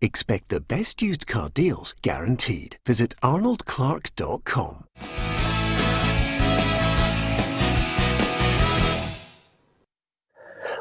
Expect the best used car deals guaranteed. Visit arnoldclark.com.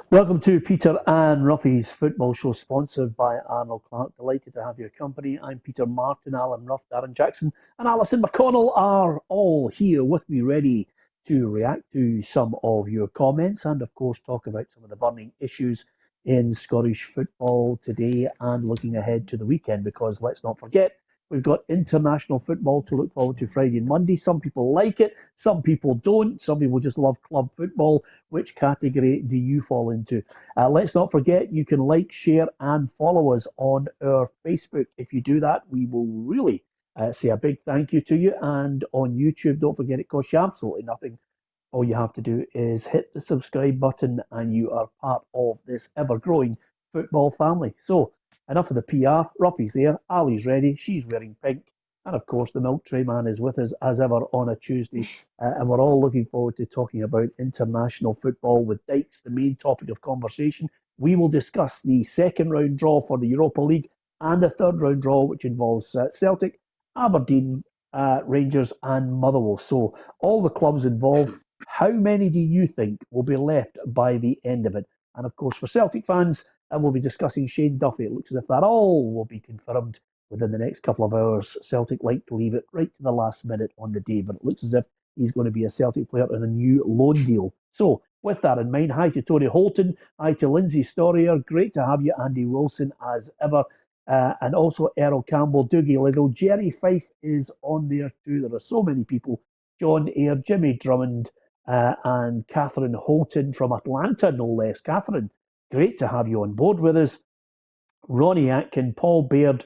Welcome to Peter and Roughie's Football Show, sponsored by Arnold Clark. Delighted to have your company. I'm Peter Martin, Alan Ruff, Darren Jackson and Alison McConnell are all here with me, ready to react to some of your comments and, of course, talk about some of the burning issues in Scottish football today and looking ahead to the weekend, because let's not forget, we've got international football to look forward to Friday and Monday. Some people like it, some people don't. Some people just love club football. Which category do you fall into? Let's not forget, you can like, share and follow us on our Facebook. If you do that, we will really say a big thank you to you. And on YouTube, don't forget, it costs you absolutely nothing. All you have to do is hit the subscribe button and you are part of this ever-growing football family. So, enough of the PR. Ruffy's there, Ali's ready, she's wearing pink, and of course the milk tray man is with us as ever on a Tuesday. And we're all looking forward to talking about international football with Dykes, the main topic of conversation. We will discuss the second round draw for the Europa League and the third round draw, which involves Celtic, Aberdeen, Rangers and Motherwell. So all the clubs involved. How many do you think will be left by the end of it? And of course, for Celtic fans, we'll be discussing Shane Duffy. It looks as if that all will be confirmed within the next couple of hours. Celtic like to leave it right to the last minute on the day, but it looks as if he's going to be a Celtic player on a new loan deal. So, with that in mind, hi to Tony Holton, hi to Lindsay Storier, great to have you, Andy Wilson, as ever, and also Errol Campbell, Dougie Little, Jerry Fife is on there too. There are so many people. John Eyre, Jimmy Drummond, and Catherine Holton from Atlanta, no less. Catherine, great to have you on board with us. Ronnie Atkin, Paul Baird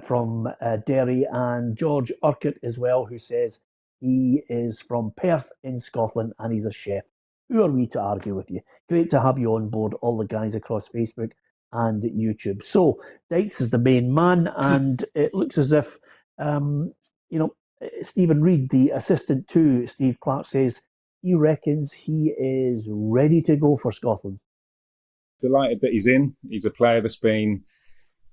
from Derry, and George Urquhart as well, who says he is from Perth in Scotland and he's a chef. Who are we to argue with you? Great to have you on board, all the guys across Facebook and YouTube. So, Dykes is the main man, and it looks as if, Stephen Reid, the assistant to Steve Clarke, says he reckons he is ready to go for Scotland. Delighted that he's in. He's a player that's been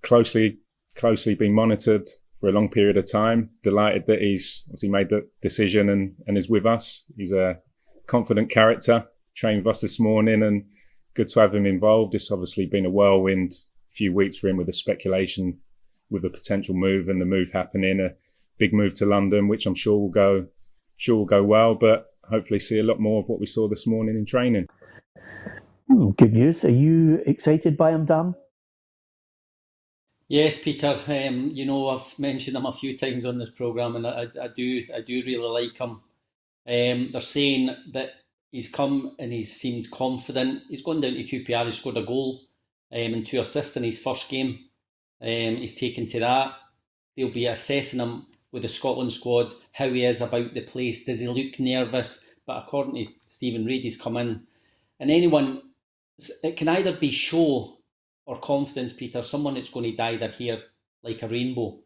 closely been monitored for a long period of time. Delighted that he's obviously made the decision and is with us. He's a confident character, trained with us this morning, and good to have him involved. It's obviously been a whirlwind few weeks for him with the speculation with the potential move and the move happening, a big move to London, which I'm sure will go well, but hopefully see a lot more of what we saw this morning in training. Good news. Are you excited by him, Dan? Yes, Peter. I've mentioned him a few times on this programme, and I do really like him. They're saying that he's come and he's seemed confident. He's gone down to QPR, he's scored a goal and 2 assists in his first game. He's taken to that. They'll be assessing him with the Scotland squad, how he is about the place. Does he look nervous? But according to Stephen Reid, he's come in. And anyone, it can either be show or confidence, Peter. Someone that's going to dye their hair like a rainbow.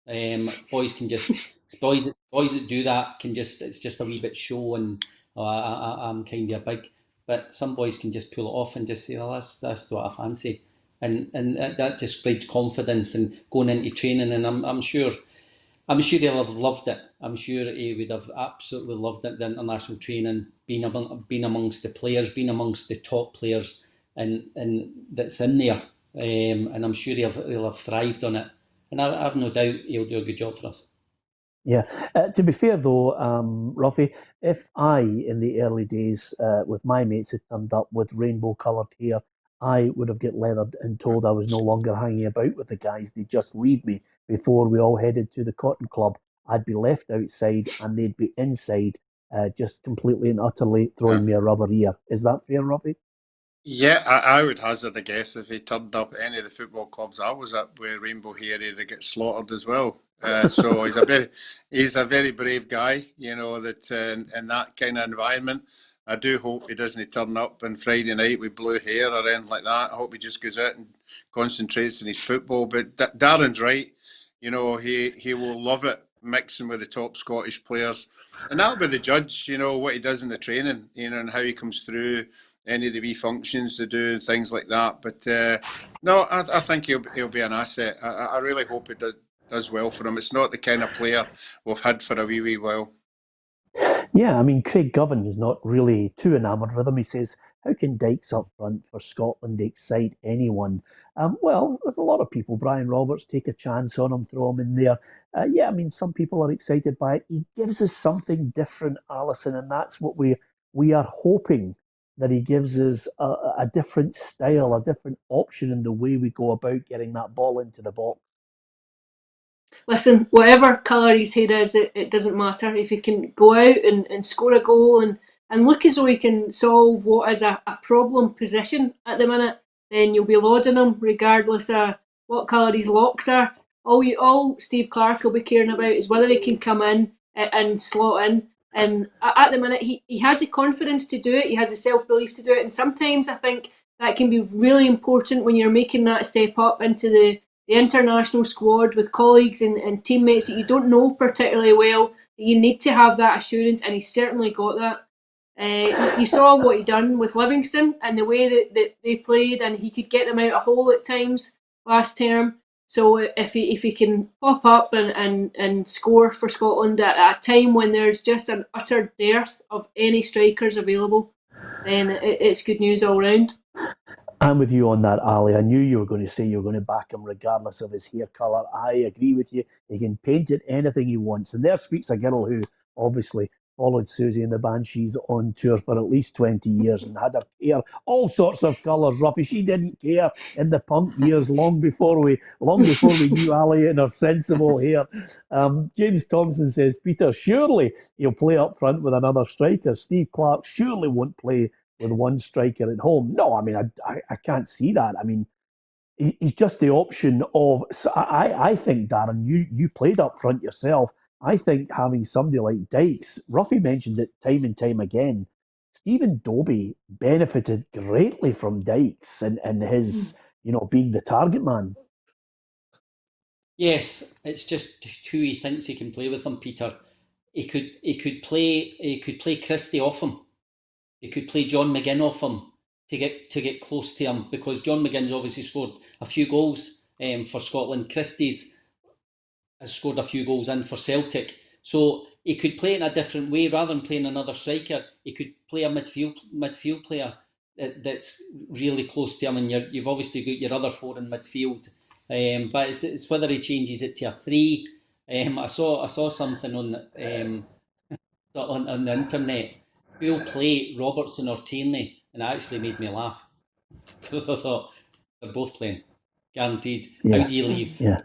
Boys that do that can just, it's just a wee bit show and I'm kind of big. But some boys can just pull it off and just say, oh, that's what I fancy. And that just breeds confidence and going into training. And I'm sure he'll have loved it. I'm sure he would have absolutely loved it, the international training, being amongst the players, being amongst the top players and that's in there. And I'm sure he'll have thrived on it. And I've no doubt he'll do a good job for us. Yeah. To be fair, though, Roughie, if I, in the early days, with my mates, had turned up with rainbow-coloured hair, I would have got leathered and told I was no longer hanging about with the guys. They'd just leave me before we all headed to the Cotton Club. I'd be left outside and they'd be inside, just completely and utterly throwing me a rubber ear. Is that fair, Roughie? Yeah, I would hazard a guess if he turned up at any of the football clubs I was at with rainbow hair, he'd get slaughtered as well. So he's a very brave guy, that in that kind of environment. I do hope he doesn't turn up on Friday night with blue hair or anything like that. I hope he just goes out and concentrates on his football. But Darren's right. He will love it mixing with the top Scottish players. And that'll be the judge, what he does in the training, and how he comes through any of the wee functions they do and things like that. But no, I think he'll be an asset. I really hope it does well for him. It's not the kind of player we've had for a wee while. Yeah, I mean, Craig Govan is not really too enamoured with him. He says, how can Dykes up front for Scotland excite anyone? Well, there's a lot of people. Brian Roberts, take a chance on him, throw him in there. Yeah, I mean, some people are excited by it. He gives us something different, Alison, and that's what we are hoping, that he gives us a different style, a different option in the way we go about getting that ball into the box. Listen, whatever colour his hair is, it doesn't matter. If he can go out and score a goal and look as though he can solve what is a problem position at the minute, then you'll be lauding him regardless of what colour his locks are. All Steve Clarke will be caring about is whether he can come in and slot in. And at the minute, he has the confidence to do it. He has the self-belief to do it. And sometimes I think that can be really important when you're making that step up into the international squad with colleagues and teammates that you don't know particularly well. You need to have that assurance, and he's certainly got that. You saw what he done with Livingston and the way that they played, and he could get them out a hole at times last term. So if he can pop up and score for Scotland at a time when there's just an utter dearth of any strikers available, then it's good news all round. I'm with you on that, Ali. I knew you were going to say you were going to back him regardless of his hair colour. I agree with you. He can paint it anything he wants. And there speaks a girl who obviously followed Susie and the Banshees on tour for at least 20 years and had her hair all sorts of colours, Roughie. She didn't care in the punk years long before we knew Ali and her sensible hair. James Thompson says, Peter, surely he'll play up front with another striker. Steve Clarke surely won't play with one striker at home. No, I mean, I can't see that. I mean, he's just the option of... So I think, Darren, you played up front yourself. I think having somebody like Dykes, Roughie mentioned it time and time again, Stephen Dobie benefited greatly from Dykes and his, being the target man. Yes, it's just who he thinks he can play with him, Peter. He could play Christie off him. He could play John McGinn off him to get close to him, because John McGinn's obviously scored a few goals for Scotland. Christie's has scored a few goals in for Celtic. So he could play it in a different way. Rather than playing another striker, he could play a midfield player that's really close to him. And you've obviously got your other four in midfield. But it's whether he changes it to a 3. I saw something on the internet. Who'll play Robertson or Tierney? And it actually made me laugh, because I thought they're both playing, guaranteed. Yeah. How do you leave? Yeah.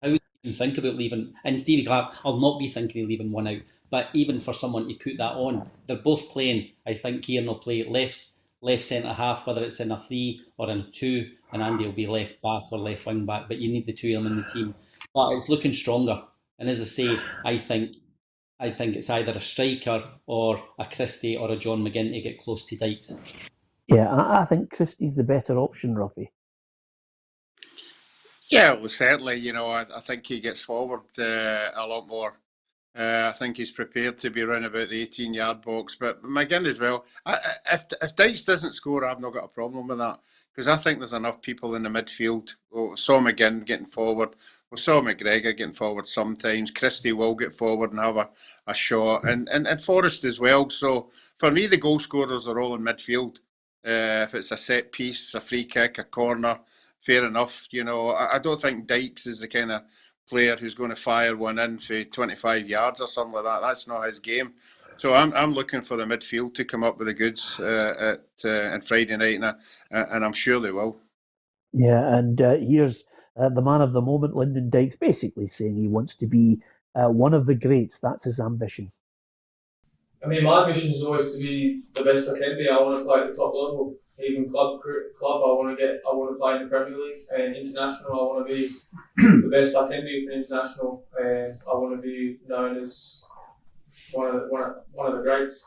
How would you think about leaving? And Stevie Clarke, I'll not be thinking of leaving one out. But even for someone to put that on, they're both playing. I think Kieran will play left centre half, whether it's in a 3 or in a 2, and Andy will be left back or left wing back. But you need the two of them in the team. But it's looking stronger. And as I say, I think it's either a striker or a Christie or a John McGinn to get close to Dykes. Yeah, I think Christie's the better option, Roughie. Yeah, well, certainly. I think he gets forward a lot more. I think he's prepared to be around about the 18-yard box. But McGinn as well. If Dykes doesn't score, I've not got a problem with that, because I think there's enough people in the midfield. We saw McGinn getting forward. We saw McGregor getting forward sometimes. Christie will get forward and have a shot. And Forrest as well. So for me, the goal scorers are all in midfield. If it's a set piece, a free kick, a corner, fair enough. I don't think Dykes is the kind of player who's going to fire one in for 25 yards or something like that. That's not his game. So I'm looking for the midfield to come up with the goods on Friday night, and I'm sure they will. Yeah, and here's the man of the moment, Lyndon Dykes, basically saying he wants to be one of the greats. That's his ambition. I mean, my ambition is always to be the best I can be. I want to play at the top level. Even club, I want to play in the Premier League, and international. I want to be the best I can be for international, and I want to be known as one of the greats.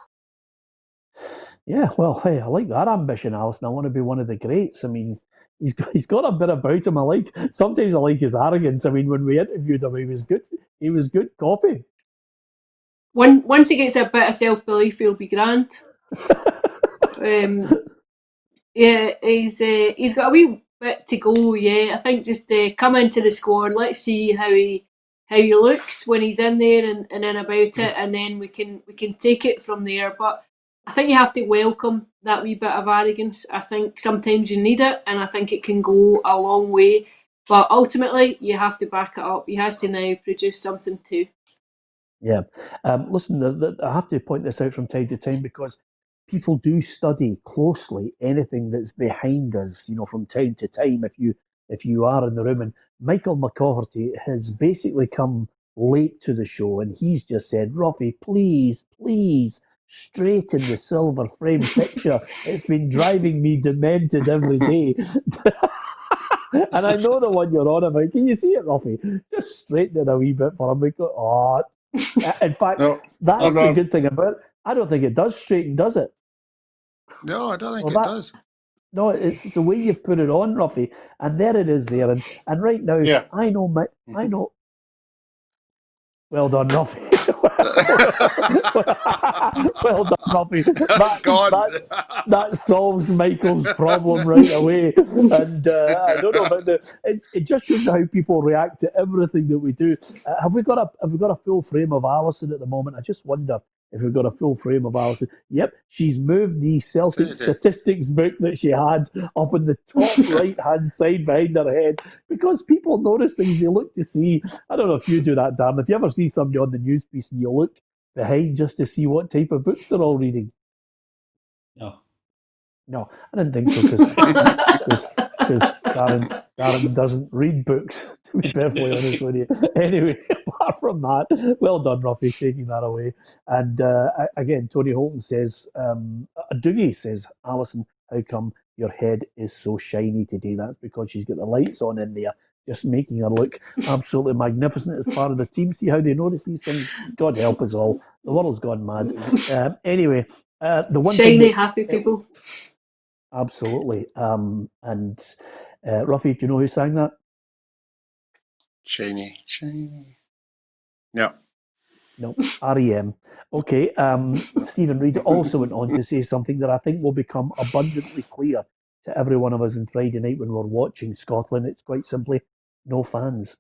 Yeah, well, hey, I like that ambition, Alison. I want to be one of the greats. I mean, he's got a bit about him. Sometimes I like his arrogance. I mean, when we interviewed him, he was good. He was good copy. Once he gets a bit of self-belief, he'll be grand. Yeah, he's got a wee bit to go. Yeah, I think just come into the squad. Let's see how he looks when he's in there and then about it, and then we can take it from there. But I think you have to welcome that wee bit of arrogance. I think sometimes you need it, and I think it can go a long way. But ultimately, you have to back it up. He has to now produce something too. Yeah. Listen, I have to point this out from time to time because people do study closely anything that's behind us, from time to time. If you are in the room, and Michael McCoherty has basically come late to the show, and he's just said, "Roughie, please, please, straighten the silver frame picture. It's been driving me demented every day." And I know the one you're on about. Can you see it, Roughie? Just straighten it a wee bit for him. In fact, No, that's no, the good thing about it. I don't think it does straighten, does it? no, I don't think Well, it does. no, it's the way you've put it on, Ruffy, and there it is there. And right now, Yeah. I know. Well done, Ruffy. Well done, Ruffy. That's gone. That solves Michael's problem right away. And I don't know about it just shows how people react to everything that we do. Have we got a full frame of Alison at the moment? I just wonder if we've got a full frame of Alison. Yep, she's moved the Celtic statistics book that she had up in the top right-hand side behind her head because people notice things. They look to see. I don't know if you do that, Darren. If you ever see somebody on the news piece and you look behind just to see what type of books they're all reading. No, I didn't think so because Darren doesn't read books, to be perfectly honest with you. Anyway, apart from that, well done, Ruffy, taking that away. And again, Tony Holton says, Doogie says, Alison, how come your head is so shiny today? That's because she's got the lights on in there, just making her look absolutely magnificent as part of the team. See how they notice these things? God help us all. The world's gone mad. Anyway, the one shiny, thing that, happy people. Absolutely. And Ruffy, do you know who sang that? Shiny. Yeah. No, REM. Okay. Stephen Reid also went on to say something that I think will become abundantly clear to every one of us on Friday night when we're watching Scotland. It's quite simply no fans.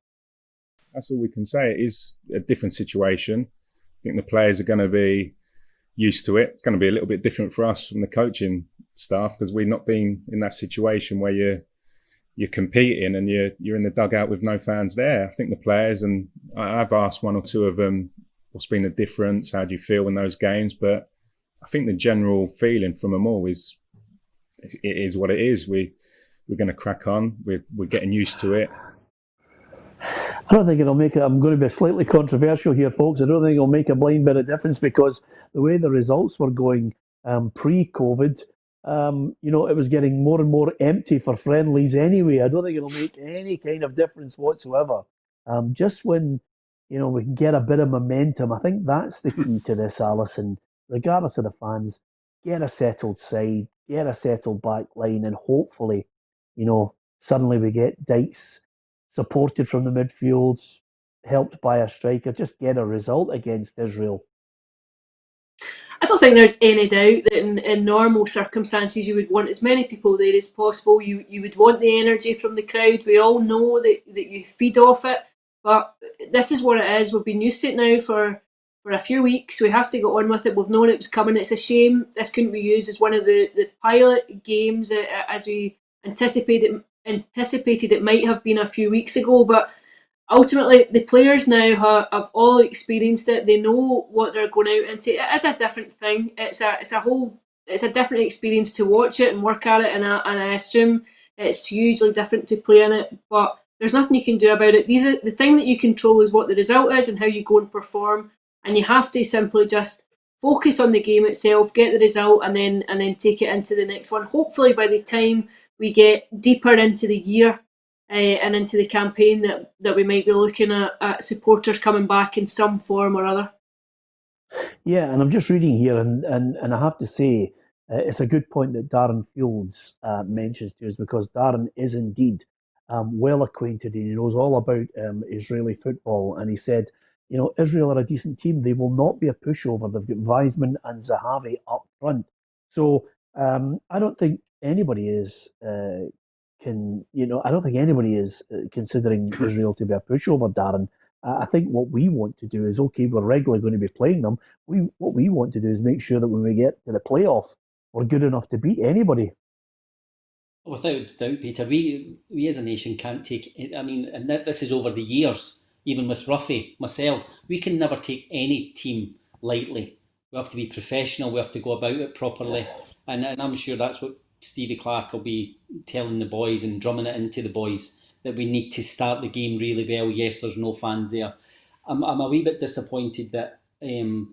That's all we can say. It is a different situation. I think the players are going to be used to it. It's going to be a little bit different for us from the coaching staff because we've not been in that situation where you're competing and you're in the dugout with no fans there. I think the players, and I've asked one or two of them, what's been the difference? How do you feel in those games? But I think the general feeling from them all is it is what it is. We're going to crack on. We're getting used to it. I don't think it'll make it. I'm going to be slightly controversial here, folks. I don't think it'll make a blind bit of difference because the way the results were going pre-COVID, it was getting more and more empty for friendlies anyway. I don't think it'll make any kind of difference whatsoever. Just when, we can get a bit of momentum, I think that's the key to this, Alison. Regardless of the fans, get a settled side, get a settled back line, and hopefully, suddenly we get Dykes supported from the midfield, helped by a striker, just get a result against Israel. I don't think there's any doubt that in normal circumstances you would want as many people there as possible. You would want the energy from the crowd. We all know that you feed off it. But this is what it is. We've been used to it now for a few weeks. We have to get on with it. We've known it was coming. It's a shame this couldn't be used as one of the pilot games as we anticipated it might have been a few weeks ago. But ultimately, the players now have all experienced it. They know what they're going out into. It is a different thing. It's a different experience to watch it and work at it. And I assume it's hugely different to play in it. But there's nothing you can do about it. The thing that you control is what the result is and how you go and perform. And you have to simply just focus on the game itself, get the result, and then take it into the next one. Hopefully, by the time we get deeper into the year and into the campaign, that we might be looking at supporters coming back in some form or other. Yeah, and I'm just reading here, and I have to say, it's a good point that Darren Fields mentions to us because Darren is indeed well acquainted and he knows all about Israeli football. And he said, Israel are a decent team. They will not be a pushover. They've got Weizmann and Zahavi up front. So I don't think anybody is I don't think anybody is considering Israel to be a pushover, Darren. I think what we want to do is, okay, we're regularly going to be playing them. What we want to do is make sure that when we get to the playoff, we're good enough to beat anybody. Without doubt, Peter, we as a nation can't take it. I mean, and this is over the years, even with Roughie, myself, we can never take any team lightly. We have to be professional, we have to go about it properly. And I'm sure that's what Stevie Clarke will be telling the boys and drumming it into the boys, that we need to start the game really well. Yes, there's no fans there. I'm a wee bit disappointed that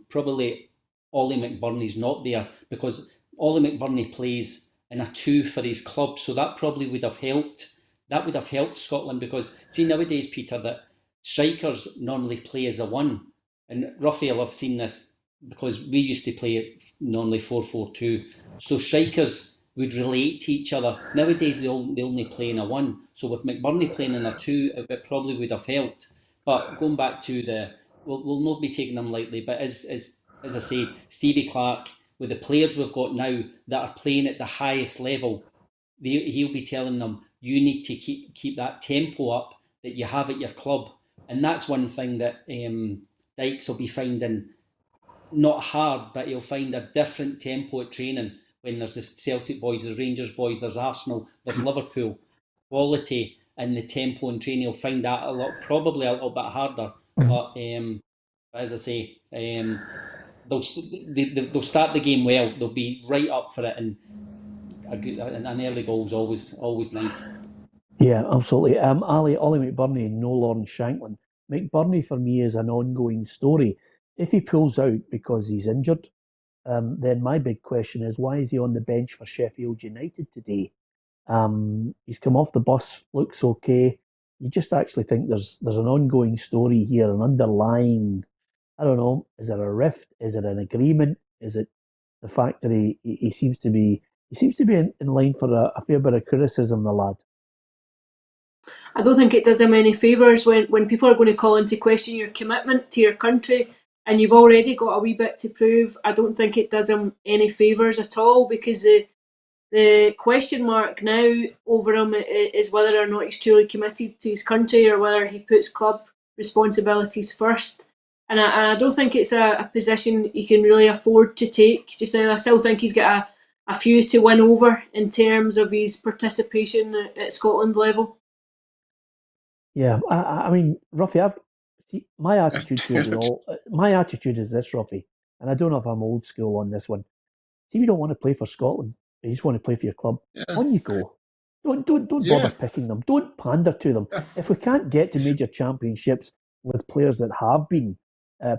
probably Ollie McBurney's not there, because Ollie McBurney plays in a 2 for his club, so that probably would have helped. That would have helped Scotland, because see nowadays, Peter, that strikers normally play as a 1, and Roughie will have seen this because we used to play it normally 4-4-2. So strikers would relate to each other. Nowadays they only play in a 1. So with McBurney playing in a 2, it probably would have helped. But going back to we'll not be taking them lightly. But as I say, Stevie Clarke, with the players we've got now that are playing at the highest level, he'll be telling them, you need to keep that tempo up that you have at your club. And that's one thing that Dykes will be finding not hard, but he'll find a different tempo at training when there's the Celtic boys, there's Rangers boys, there's Arsenal, there's Liverpool. Quality and the tempo and training, he'll find that probably a little bit harder. But as I say, they'll start the game well. They'll be right up for it, and an early goal is always nice. Yeah, absolutely. Ollie McBurney, no Lawrence Shanklin. McBurney for me is an ongoing story. If he pulls out because he's injured, then my big question is, why is he on the bench for Sheffield United today? He's come off the bus, looks okay. You just actually think there's an ongoing story here, an underlying, I don't know, is it a rift? Is it an agreement? Is it the fact that he seems to be in line for a fair bit of criticism, the lad? I don't think it does him any favours when people are going to call into question your commitment to your country and you've already got a wee bit to prove. I don't think it does him any favours at all, because the question mark now over him is whether or not he's truly committed to his country or whether he puts club responsibilities first. And I don't think it's a position he can really afford to take just now. I still think he's got a few to win over in terms of his participation at Scotland level. Yeah, I mean, Roughie, my attitude to it is my attitude is this, Roughie, and I don't know if I'm old school on this one. See, you don't want to play for Scotland, you just want to play for your club. Yeah. On you go. Don't bother picking them. Don't pander to them. Yeah. If we can't get to major championships with players that have been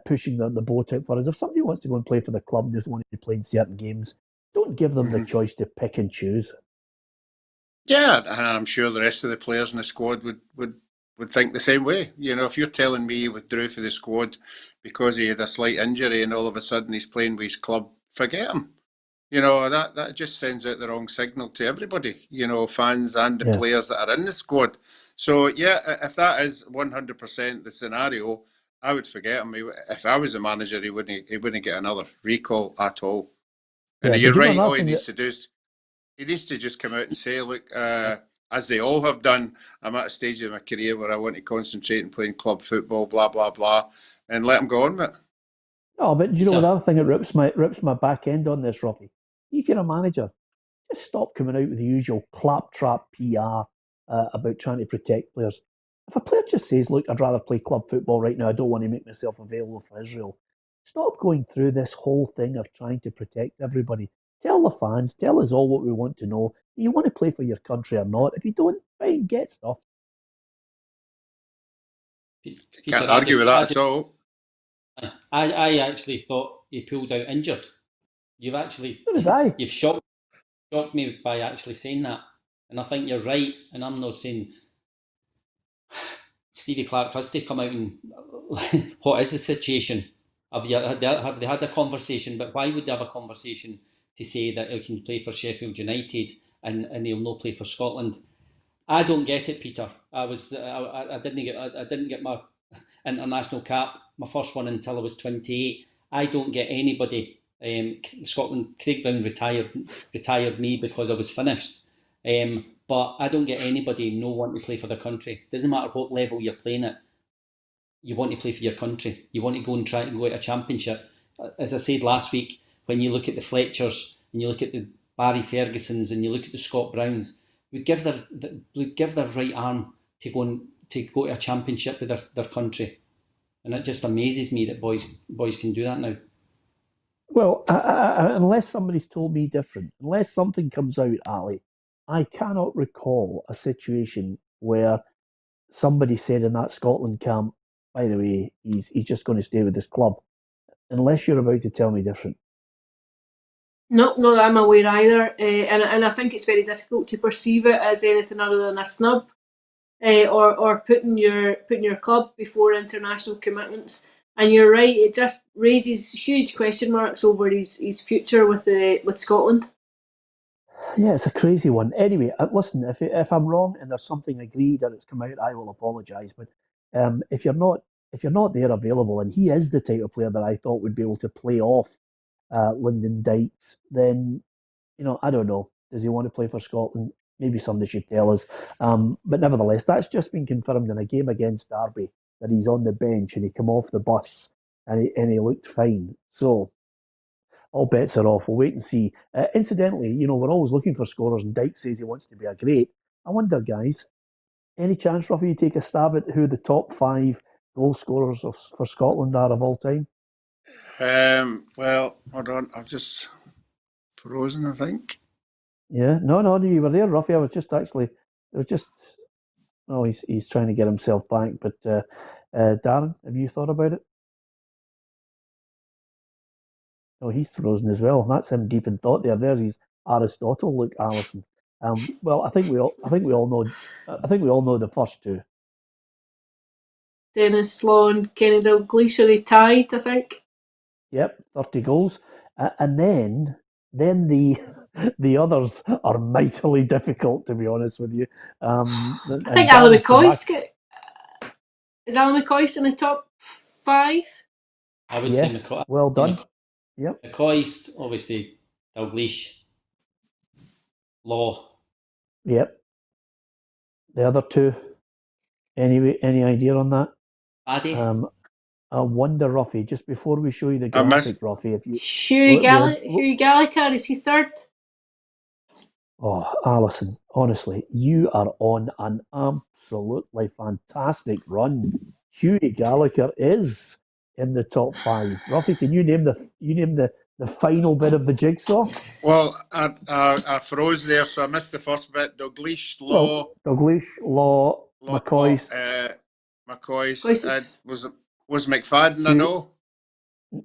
pushing the boat out for us, if somebody wants to go and play for the club and just want to play in certain games, don't give them the choice to pick and choose. Yeah, and I'm sure the rest of the players in the squad would think the same way. You know, if you're telling me he withdrew for the squad because he had a slight injury and all of a sudden he's playing with his club, forget him. You know, that just sends out the wrong signal to everybody, you know, fans and the players that are in the squad. So, yeah, if that is 100% the scenario, I would forget him. If I was a manager, he wouldn't get another recall at all. And you're right, all he needs to do is he needs to just come out and say, look, as they all have done, I'm at a stage of my career where I want to concentrate on playing club football, blah, blah, blah, and let him go on with it. No, but you know, the other thing that rips my back end on this, Roughie, if you're a manager, just stop coming out with the usual claptrap PR about trying to protect players. If a player just says, look, I'd rather play club football right now, I don't want to make myself available for Israel, stop going through this whole thing of trying to protect everybody. Tell the fans, tell us all what we want to know. Do you want to play for your country or not? If you don't, fine, get stuff. Can't argue with that at all. I actually thought he pulled out injured. You've shocked me by actually saying that, and I think you're right. And I'm not saying Stevie Clarke has to come out and what is the situation? Have they had a conversation? But why would they have a conversation to say that he can play for Sheffield United and he'll not play for Scotland? I don't get it, Peter. I didn't get my international cap, my first one, until I was 28. I don't get anybody Scotland, Craig Brown retired me because I was finished. But I don't get anybody no want to play for their country. Doesn't matter what level you're playing at. You want to play for your country. You want to go and try and go to a championship. As I said last week, when you look at the Fletchers and you look at the Barry Fergusons and you look at the Scott Browns, would give their right arm to go to a championship with their country. And it just amazes me that boys can do that now. Well, unless somebody's told me different, unless something comes out, Ali, I cannot recall a situation where somebody said in that Scotland camp, by the way, he's just going to stay with this club. Unless you're about to tell me different. No, not that I'm aware either. And I think it's very difficult to perceive it as anything other than a snub. Or putting your club before international commitments. And you're right, it just raises huge question marks over his future with Scotland. Yeah, it's a crazy one. Anyway, listen, if I'm wrong and there's something agreed that it's come out, I will apologise. But if you're not there available, and he is the type of player that I thought would be able to play off Lyndon Dykes, then I don't know. Does he want to play for Scotland? Maybe somebody should tell us. But nevertheless, that's just been confirmed in a game against Derby that he's on the bench and he came off the bus and he looked fine. So all bets are off. We'll wait and see. Incidentally, we're always looking for scorers, and Dykes says he wants to be a great. I wonder, guys, any chance, Roughie, you take a stab at who the top 5 goal scorers for Scotland are of all time? Well, hold on. I've just frozen, I think. Yeah, no, you were there, Roughie. Oh, he's trying to get himself back. But Darren, have you thought about it? Oh, he's frozen as well. That's him deep in thought there. There's his Aristotle. Look, Alison. Well, I think we all know the first 2. Dennis Sloan, Kenny Dalglish, are they tied, I think? Yep, 30 goals. And then the others are mightily difficult, to be honest with you. I think Alan McCoy is Alan McCoy in the top 5? I would say McCoy. Well done. Yep. McCoy, obviously, Dalglish, Law. Yep. The other 2. Any idea on that? Paddy. I wonder, Roughie, just before we show you the graphic, Roughie, if you... Hughie Gallagher, is he 3rd? Oh, Alison, honestly, you are on an absolutely fantastic run. Hughie Gallagher is in the top 5. Roughie, can you name the final bit of the jigsaw? Well, I froze there, so I missed the first bit. Dalglish, Law, McCoy. McCoy was McFadden, I know.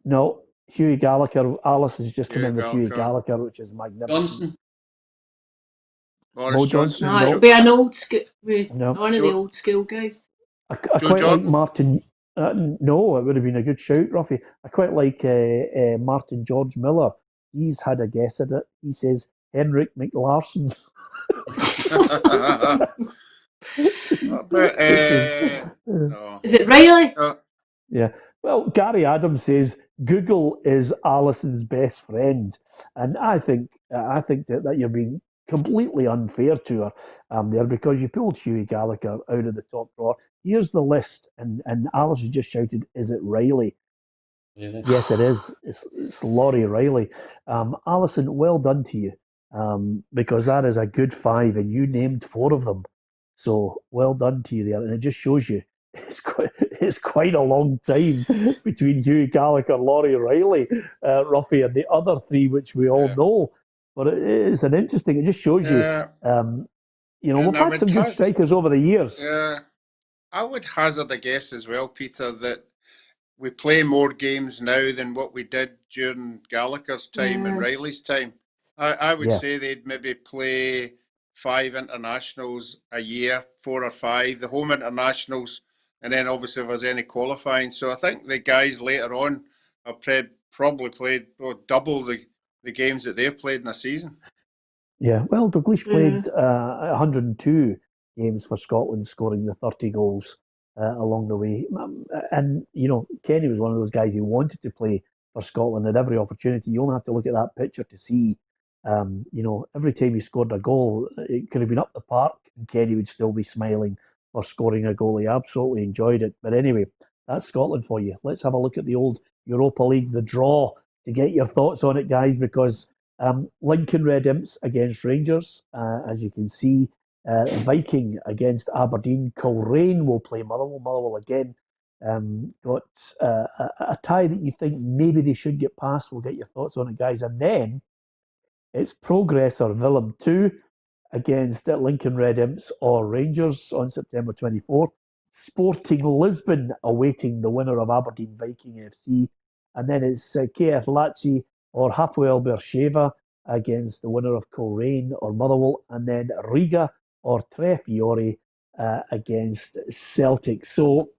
No, Hughie Gallagher. Alice has just come in with Hughie Gallagher, which is magnificent. Boris Johnson. No, it'll be an old school. One of the old school guys. I quite like Martin. No, it would have been a good shout, Roughie. I quite like Martin George Miller. He's had a guess at it. He says Henrik McLarsson. No. Is it Riley? Yeah. Well, Gary Adams says Google is Alison's best friend, and I think that you're being completely unfair to her there, because you pulled Hughie Gallagher out of the top drawer. Here's the list, and Alison just shouted, "Is it Riley?" Yeah. Yes, it is. It's Laurie Riley. Alison, well done to you, because that is a good 5, and you named 4 of them. So well done to you there, and it just shows you it's quite a long time between Hughie Gallagher, Laurie Riley, Roughie, and the other 3, which we all know. But it's an interesting. It just shows you. We've had some good strikers over the years. Yeah, I would hazard a guess as well, Peter, that we play more games now than what we did during Gallagher's time and Riley's time. I would say they'd maybe play 5 internationals a year, 4 or 5, the home internationals, and then obviously if there's any qualifying. So I think the guys later on have probably played double the games that they've played in a season. Yeah, well, Dalglish played 102 games for Scotland, scoring the 30 goals along the way. And, Kenny was one of those guys who wanted to play for Scotland at every opportunity. You only have to look at that picture to see, every time he scored a goal, it could have been up the park and Kenny would still be smiling for scoring a goal. He absolutely enjoyed it. But anyway, that's Scotland for you. Let's have a look at the old Europa League, the draw, to get your thoughts on it, guys, because Lincoln Red Imps against Rangers, as you can see, Viking against Aberdeen. Coleraine will play Motherwell. Motherwell again got a tie that you think maybe they should get past. We'll get your thoughts on it, guys. And then it's Progress or Willem 2 against Lincoln Red Imps or Rangers on September 24th. Sporting Lisbon awaiting the winner of Aberdeen Viking FC. And then it's KF Lazio or Hapoel Beersheva against the winner of Coleraine or Motherwell. And then Riga or Tre Fiori against Celtic. So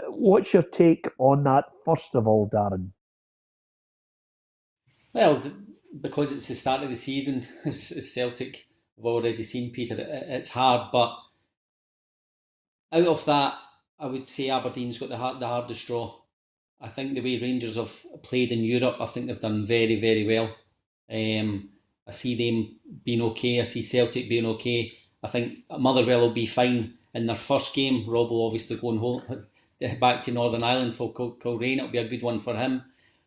what's your take on that, first of all, Darren? Well, because it's the start of the season, as Celtic have already seen, Peter, it's hard. But out of that, I would say Aberdeen's got the hardest draw. I think the way Rangers have played in Europe, I think they've done very, very well. I see them being okay. I see Celtic being okay. I think Motherwell will be fine in their first game. Rob will obviously go home, back to Northern Ireland for Coleraine. It'll be a good one for him.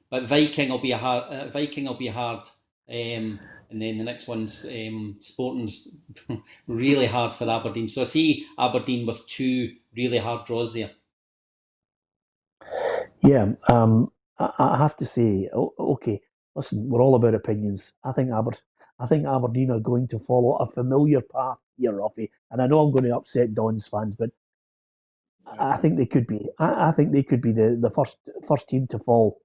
But Viking will be hard. And then the next one's Sporting's really hard for Aberdeen. So I see Aberdeen with two really hard draws there. Yeah, I have to say, okay, listen, we're all about opinions. I think Aberdeen are going to follow a familiar path here, Roughie. And I know I'm going to upset Don's fans, but I think they could be. I think they could be the first team to fall.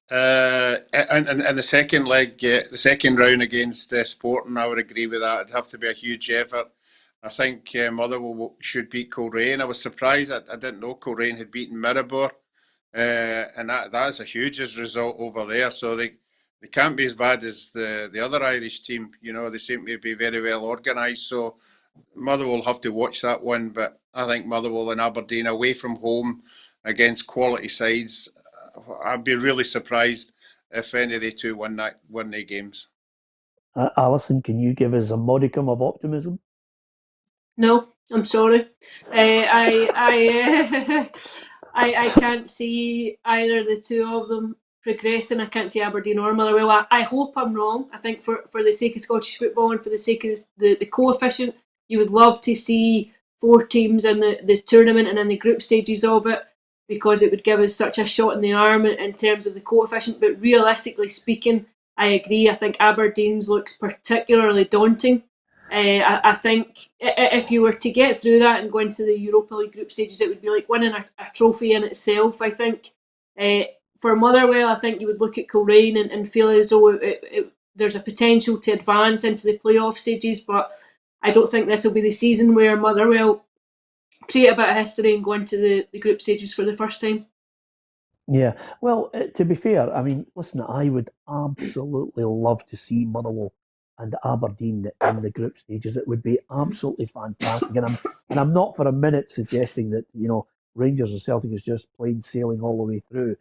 And the second leg, the second round against Sporting, I would agree with that. It'd have to be a huge effort. I think Motherwell should beat Coleraine. I was surprised. I didn't know Coleraine had beaten Maribor, and that's a huge result over there. So they can't be as bad as the other Irish team. They seem to be very well organised. So Motherwell will have to watch that one. But I think Motherwell and Aberdeen away from home against quality sides. I'd be really surprised if any of the two win their games. Alison, can you give us a modicum of optimism? No, I'm sorry. I can't see either of the two of them progressing. I can't see Aberdeen or Motherwell. I hope I'm wrong. I think for the sake of Scottish football and for the sake of the coefficient, you would love to see 4 teams in the tournament and in the group stages of it, because it would give us such a shot in the arm in terms of the coefficient. But realistically speaking, I agree. I think Aberdeen's looks particularly daunting. I think if you were to get through that and go into the Europa League group stages, it would be like winning a trophy in itself, I think. For Motherwell, I think you would look at Coleraine and feel as though there's a potential to advance into the playoff stages, but I don't think this will be the season where Motherwell create a bit of history and go into the group stages for the first time. Yeah, well, to be fair, I mean, listen, I would absolutely love to see Motherwell and Aberdeen in the group stages. It would be absolutely fantastic. And I'm not for a minute suggesting that, Rangers or Celtic is just plain sailing all the way through.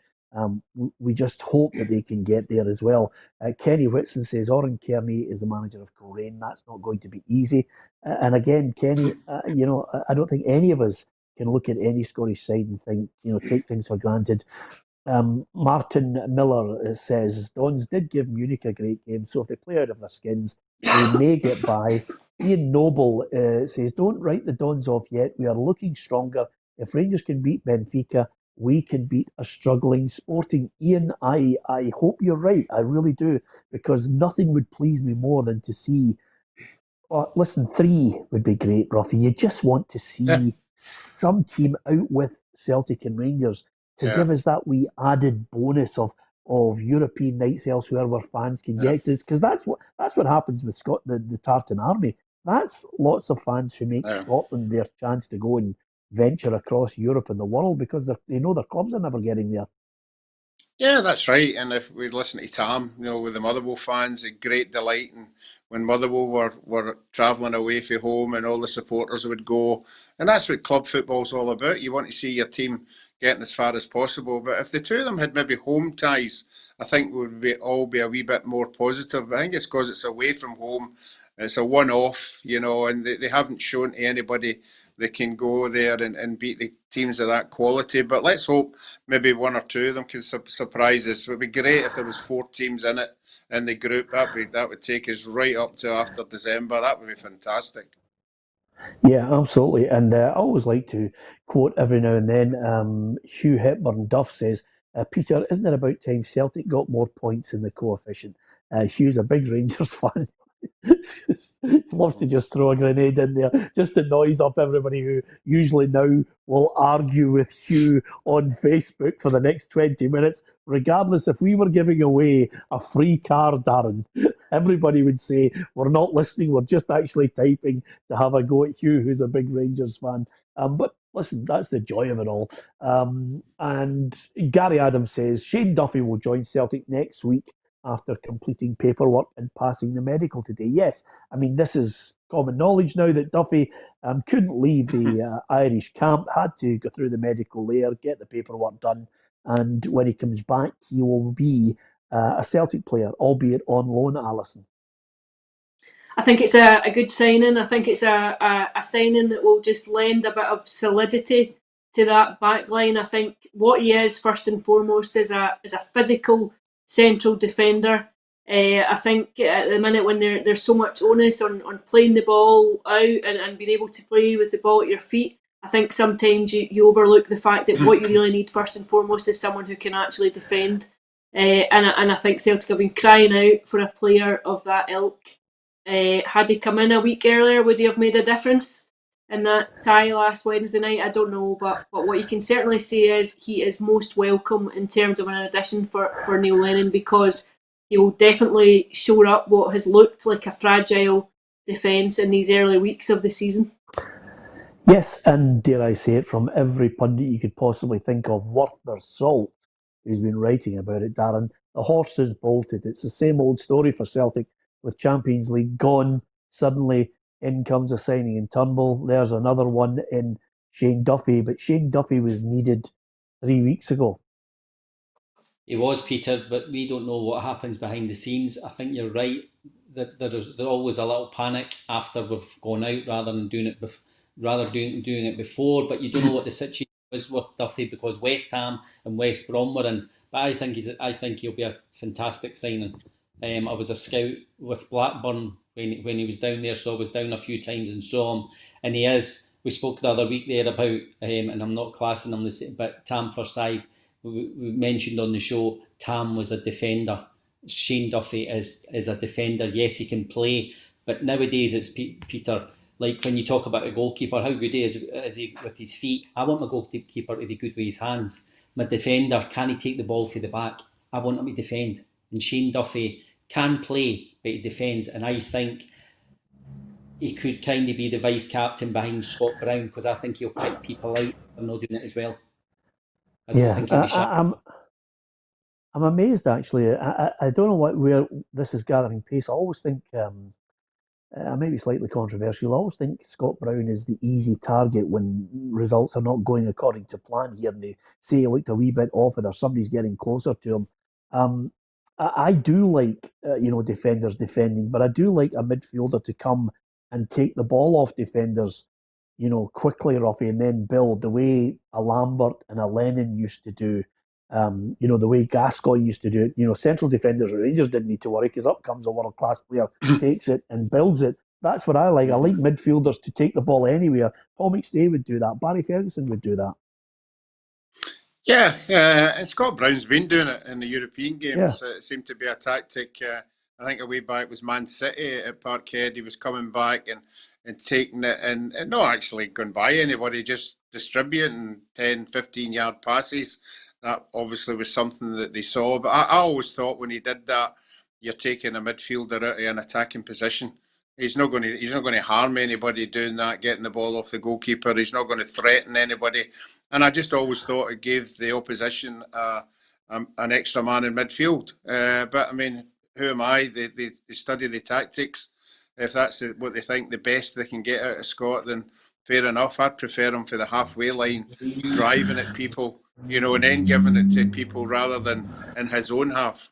We just hope that they can get there as well. Kenny Whitson says Oran Kearney is the manager of Coleraine. That's not going to be easy. And again, Kenny, I don't think any of us can look at any Scottish side and think, take things for granted. Martin Miller says Dons did give Munich a great game, so if they play out of their skins, they may get by. Ian Noble says, don't write the Dons off yet. We are looking stronger. If Rangers can beat Benfica, we can beat a struggling Sporting. Ian, I hope you're right. I really do, because nothing would please me more than to see. Listen, 3 would be great, Roughie. You just want to see some team out with Celtic and Rangers to give us that wee added bonus of European nights elsewhere where fans can get us, because that's what happens with the Tartan Army. That's lots of fans who make Scotland their chance to go and venture across Europe and the world, because they know their clubs are never getting there. Yeah, that's right. And if we listen to Tam, with the Motherwell fans, a great delight. And when Motherwell were travelling away from home and all the supporters would go. And that's what club football's all about. You want to see your team getting as far as possible. But if the two of them had maybe home ties, I think we would all be a wee bit more positive. But I think it's because it's away from home. It's a one-off, and they haven't shown to anybody they can go there and beat the teams of that quality. But let's hope maybe one or two of them can surprise us. It would be great if there was 4 teams in it in the group. That would take us right up to after December. That would be fantastic. Yeah, absolutely. And I always like to quote every now and then. Hugh Hepburn Duff says, Peter, isn't it about time Celtic got more points in the coefficient? Hugh's a big Rangers fan. Loves to just throw a grenade in there just to noise up everybody who usually now will argue with Hugh on Facebook for the next 20 minutes. Regardless, if we were giving away a free car, Darren, everybody would say, we're not listening, we're just actually typing to have a go at Hugh, who's a big Rangers fan. But listen, that's the joy of it all. And Gary Adams says, Shane Duffy will join Celtic next week after completing paperwork and passing the medical today. Yes, I mean, this is common knowledge now that Duffy couldn't leave the Irish camp, had to go through the medical layer, get the paperwork done, and when he comes back, he will be a Celtic player, albeit on loan, Alison. I think it's a good signing. I think it's a signing that will just lend a bit of solidity to that back line. I think what he is, first and foremost, is a physical central defender. I think at the minute when there's so much onus on playing the ball out and being able to play with the ball at your feet, I think sometimes you overlook the fact that what you really need first and foremost is someone who can actually defend. And I think Celtic have been crying out for a player of that ilk. Had he come in a week earlier, would he have made a difference in that tie last Wednesday night? I don't know, but what you can certainly say is he is most welcome in terms of an addition for Neil Lennon, because he will definitely shore up what has looked like a fragile defence in these early weeks of the season. Yes, and dare I say it, from every pundit you could possibly think of worth their salt who's been writing about it, Darren, the horse is bolted. It's the same old story for Celtic with Champions League gone. Suddenly in comes a signing in Turnbull. There's another one in Shane Duffy, but Shane Duffy was needed 3 weeks ago. He was, Peter, but we don't know what happens behind the scenes. I think you're right that there's always a little panic after we've gone out rather than doing it before. But you don't know what the situation is with Duffy because West Ham and West Brom were in. But I think he'll be a fantastic signing. I was a scout with Blackburn when he was down there, so I was down a few times and saw him. And he is. We spoke the other week there about, and I'm not classing him the same, but Tam Forsyth. We mentioned on the show, Tam was a defender. Shane Duffy is a defender. Yes, he can play, but nowadays it's Peter. Like when you talk about a goalkeeper, how good is he with his feet? I want my goalkeeper to be good with his hands. My defender, can he take the ball for the back? I want him to defend. And Shane Duffy can play, but he defends. And I think he could kind of be the vice captain behind Scott Brown because I think he'll pick people out for not doing it as well. I don't think he'll be sharp. I'm amazed actually. I don't know where this is gathering pace. I always think, I may be slightly controversial, I always think Scott Brown is the easy target when results are not going according to plan here and they say he looked a wee bit off it or somebody's getting closer to him. I do like, defenders defending, but I do like a midfielder to come and take the ball off defenders, quickly, Roughie, and then build the way a Lambert and a Lennon used to do, the way Gascoigne used to do it. Central defenders at Rangers didn't need to worry because up comes a world-class player, takes it and builds it. That's what I like. I like midfielders to take the ball anywhere. Paul McStay would do that. Barry Ferguson would do that. Yeah, and Scott Brown's been doing it in the European games. Yeah. It seemed to be a tactic. I think a way back was Man City at Parkhead. He was coming back and taking it and not actually going by anybody, just distributing 10, 15-yard passes. That obviously was something that they saw. But I always thought when he did that, you're taking a midfielder out of an attacking position. He's not going to harm anybody doing that, getting the ball off the goalkeeper. He's not going to threaten anybody. And I just always thought it gave the opposition an extra man in midfield. But I mean, who am I? They study the tactics. If that's what they think the best they can get out of Scott, then fair enough. I'd prefer him for the halfway line, driving at people, and then giving it to people rather than in his own half.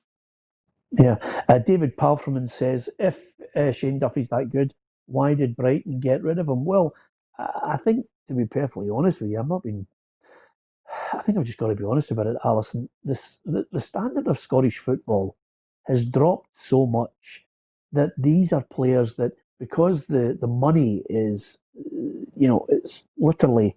Yeah. David Palfreman says, if Shane Duffy's that good, why did Brighton get rid of him? Well, I think, to be perfectly honest with you, I think I've just got to be honest about it, Alison. The standard of Scottish football has dropped so much that these are players that, because the money is, it's literally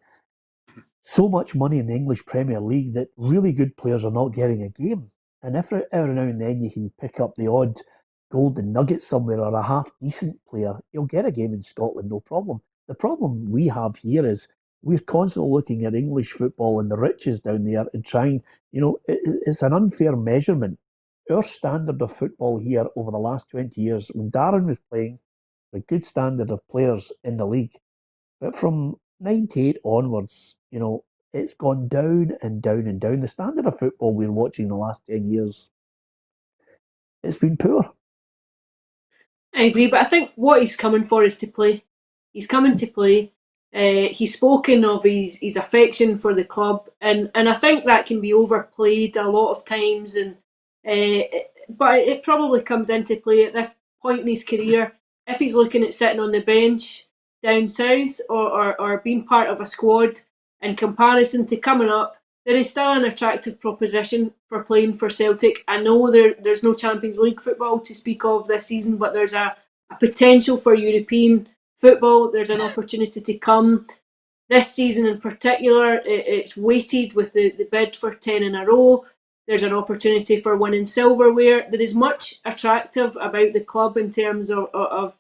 so much money in the English Premier League that really good players are not getting a game. And if every now and then you can pick up the odd golden nugget somewhere or a half-decent player, you'll get a game in Scotland, no problem. The problem we have here is we're constantly looking at English football and the riches down there and trying, it's an unfair measurement. Our standard of football here over the last 20 years, when Darren was playing, a good standard of players in the league. But from 98 onwards, it's gone down and down and down. The standard of football we're watching the last 10 years, it's been poor. I agree, but I think what he's coming for is to play. He's coming to play. He's spoken of his affection for the club, and I think that can be overplayed a lot of times. But it probably comes into play at this point in his career. If he's looking at sitting on the bench down south or being part of a squad, in comparison to coming up, there is still an attractive proposition for playing for Celtic. I know there's no Champions League football to speak of this season, but there's a potential for European football. There's an opportunity to come. This season in particular, it's weighted with the bid for 10 in a row. There's an opportunity for winning silverware. There is much attractive about the club in terms of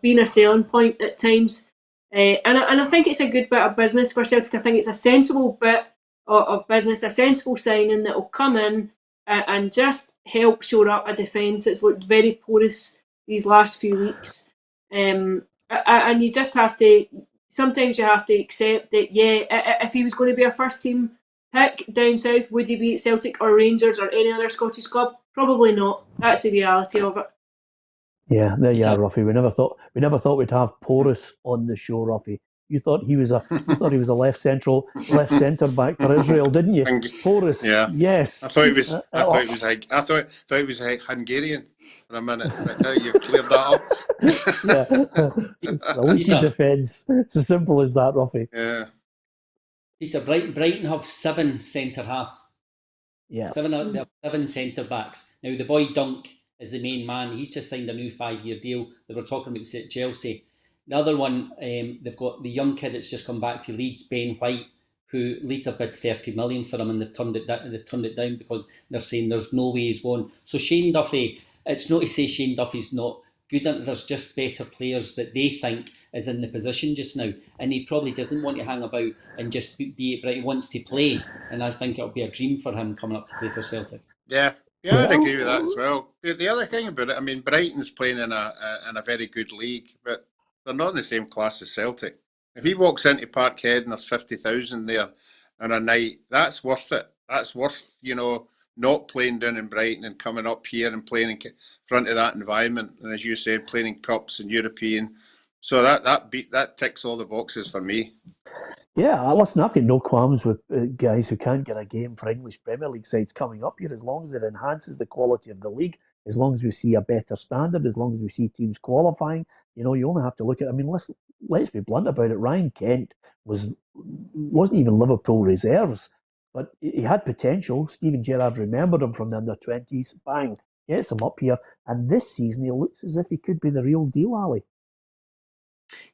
being a selling point at times. And I think it's a good bit of business for Celtic. I think it's a sensible bit of business, a sensible signing that will come in and just help shore up a defence that's looked very porous these last few weeks. And you just have to, sometimes you have to accept that, if he was going to be our first team pick down south, would he be at Celtic or Rangers or any other Scottish club? Probably not. That's the reality of it. Yeah, there you are, Roughie. We never thought we'd have Porus on the show, Roughie. You thought he was a left centre back for Israel, didn't you? Porus, yeah. Yes. I thought it was Hungarian for a minute, but now you've cleared that up. The leaky defence. It's as simple as that, Roughie. Yeah. Peter, Brighton have 7 centre halves. Yeah. They have 7 centre backs. Now the boy Dunk is the main man. He's just signed a new 5-year deal. They were talking about Chelsea. The other one, they've got the young kid that's just come back for Leeds, Ben White, who Leeds have bid 30 million for him, and they've turned it down because they're saying there's no way he's going. So Shane Duffy, it's not to say Shane Duffy's not good. There's just better players that they think is in the position just now, and he probably doesn't want to hang about and just be it. But he wants to play, and I think it'll be a dream for him coming up to play for Celtic. Yeah, I'd agree with that as well. The other thing about it, I mean, Brighton's playing in a very good league, but they're not in the same class as Celtic. If he walks into Parkhead and there's 50,000 there on a night, that's worth it. That's worth, not playing down in Brighton and coming up here and playing in front of that environment. And as you said, playing in cups and European. So that ticks all the boxes for me. Yeah, listen, I've got no qualms with guys who can't get a game for English Premier League sides coming up here, as long as it enhances the quality of the league, as long as we see a better standard, as long as we see teams qualifying. You only have to look at, let's be blunt about it. Ryan Kent wasn't even Liverpool reserves, but he had potential. Steven Gerrard remembered him from the under-20s. Bang, gets him up here. And this season, he looks as if he could be the real deal, Ali.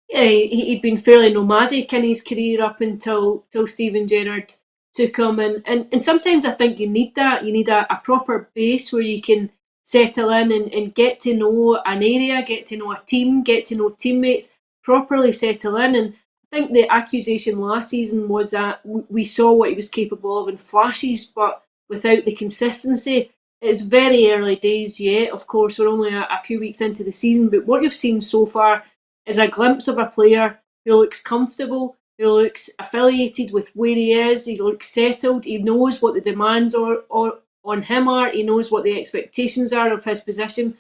Yeah, he'd been fairly nomadic in his career up until Steven Gerrard took him. And sometimes I think you need that. You need a proper base where you can settle in and get to know an area, get to know a team, get to know teammates, properly settle in. And I think the accusation last season was that we saw what he was capable of in flashes, but without the consistency. It's very early days yet. Of course, we're only a few weeks into the season, but what you've seen so far is a glimpse of a player who looks comfortable, who looks affiliated with where he is, he looks settled, he knows what the demands are on him are, he knows what the expectations are of his position.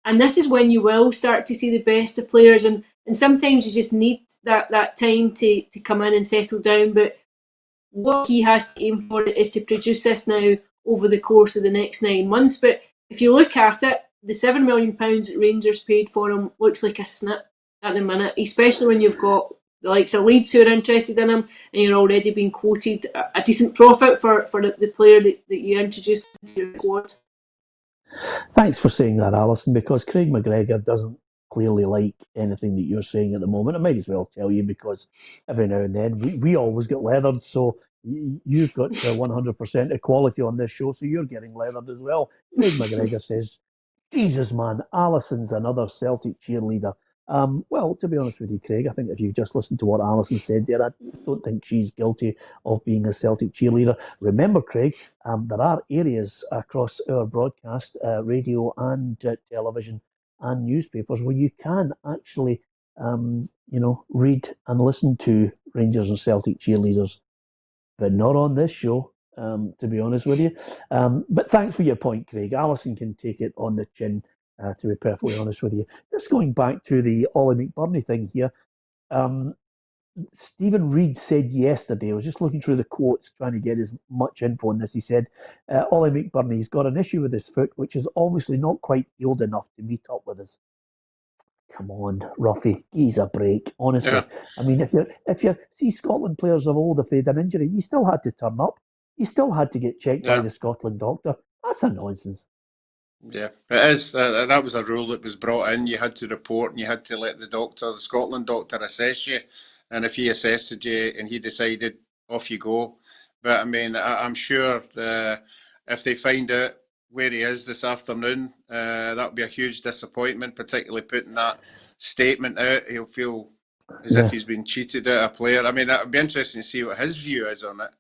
And this is when you will start to see the best of players, and sometimes you just need that time to come in and settle down. But what he has to aim for is to produce this now over the course of the next 9 months. But if you look at it, the £7 million that Rangers paid for him looks like a snip at the minute, especially when you've got the likes of Leeds who are interested in him, and you're already being quoted a decent profit for the player that you introduced into your squad. Thanks for saying that, Alison, because Craig McGregor doesn't clearly like anything that you're saying at the moment. I might as well tell you, because every now and then we always get leathered, so you've got 100% equality on this show, so you're getting leathered as well. Craig McGregor says, Jesus, man, Alison's another Celtic cheerleader. Well, to be honest with you, Craig, I think if you've just listened to what Alison said there, I don't think she's guilty of being a Celtic cheerleader. Remember, Craig, there are areas across our broadcast, radio and television and newspapers where you can actually, read and listen to Rangers and Celtic cheerleaders, but not on this show, to be honest with you. But thanks for your point, Craig. Alison can take it on the chin, to be perfectly honest with you. Just going back to the Ollie McBurney thing here, Stephen Reid said yesterday, I was just looking through the quotes, trying to get as much info on this. He said, Ollie McBurney's got an issue with his foot, which is obviously not quite healed enough to meet up with us. Come on, Roughie, he's a break, honestly. Yeah. I mean, if you see Scotland players of old, if they had an injury, you still had to turn up. You still had to get checked by the Scotland doctor. That's a nonsense. Yeah, it is. That was a rule that was brought in. You had to report and you had to let the Scotland doctor assess you. And if he assessed you and he decided, off you go. But I mean, I'm sure if they find out where he is this afternoon, that would be a huge disappointment, particularly putting that statement out. He'll feel as if he's been cheated out of a player. I mean, it would be interesting to see what his view is on it,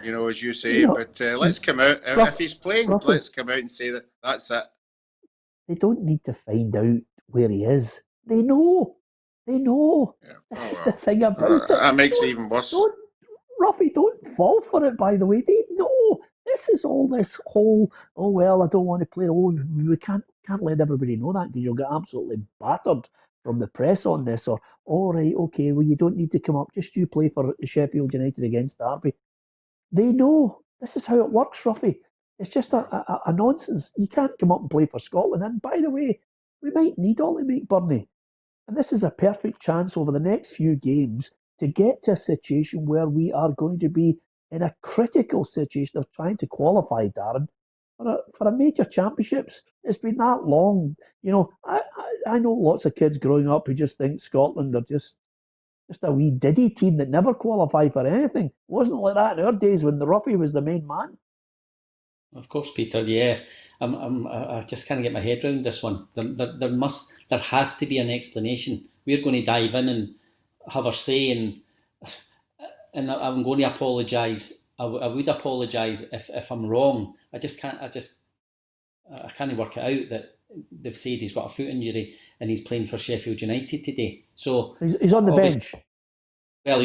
as you say. But let's come out. If he's playing, let's come out and say that that's it. They don't need to find out where he is. They know. They know. Yeah. This is the thing about it. That makes it even worse. Roughie, don't fall for it, by the way. They know. This is all this whole, I don't want to play. We can't let everybody know that, because you'll get absolutely battered from the press on this. Or, all right, okay, well, you don't need to come up. Just you play for Sheffield United against Derby. They know. This is how it works, Roughie. It's just a nonsense. You can't come up and play for Scotland. And by the way, we might need Ollie McBurney. And this is a perfect chance over the next few games to get to a situation where we are going to be in a critical situation of trying to qualify, Darren, for a major championships. It's been that long. I know lots of kids growing up who just think Scotland are just a wee diddy team that never qualify for anything. It wasn't like that in our days when the Roughie was the main man. Of course, Peter. Yeah, I just can't get my head around this one. There has to be an explanation. We're going to dive in and have our say, and I'm going to apologise. I would apologise if I'm wrong. I can't work it out that they've said he's got a foot injury and he's playing for Sheffield United today. So he's on the bench. Well,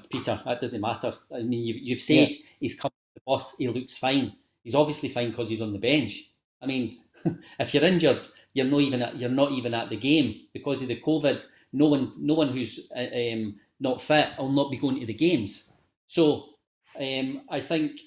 Peter, that doesn't matter. I mean, you've said he's come to the bus. He looks fine. He's obviously fine because he's on the bench. I mean, if you're injured, you're not even at the game because of the COVID. No one who's not fit will not be going to the games. So I think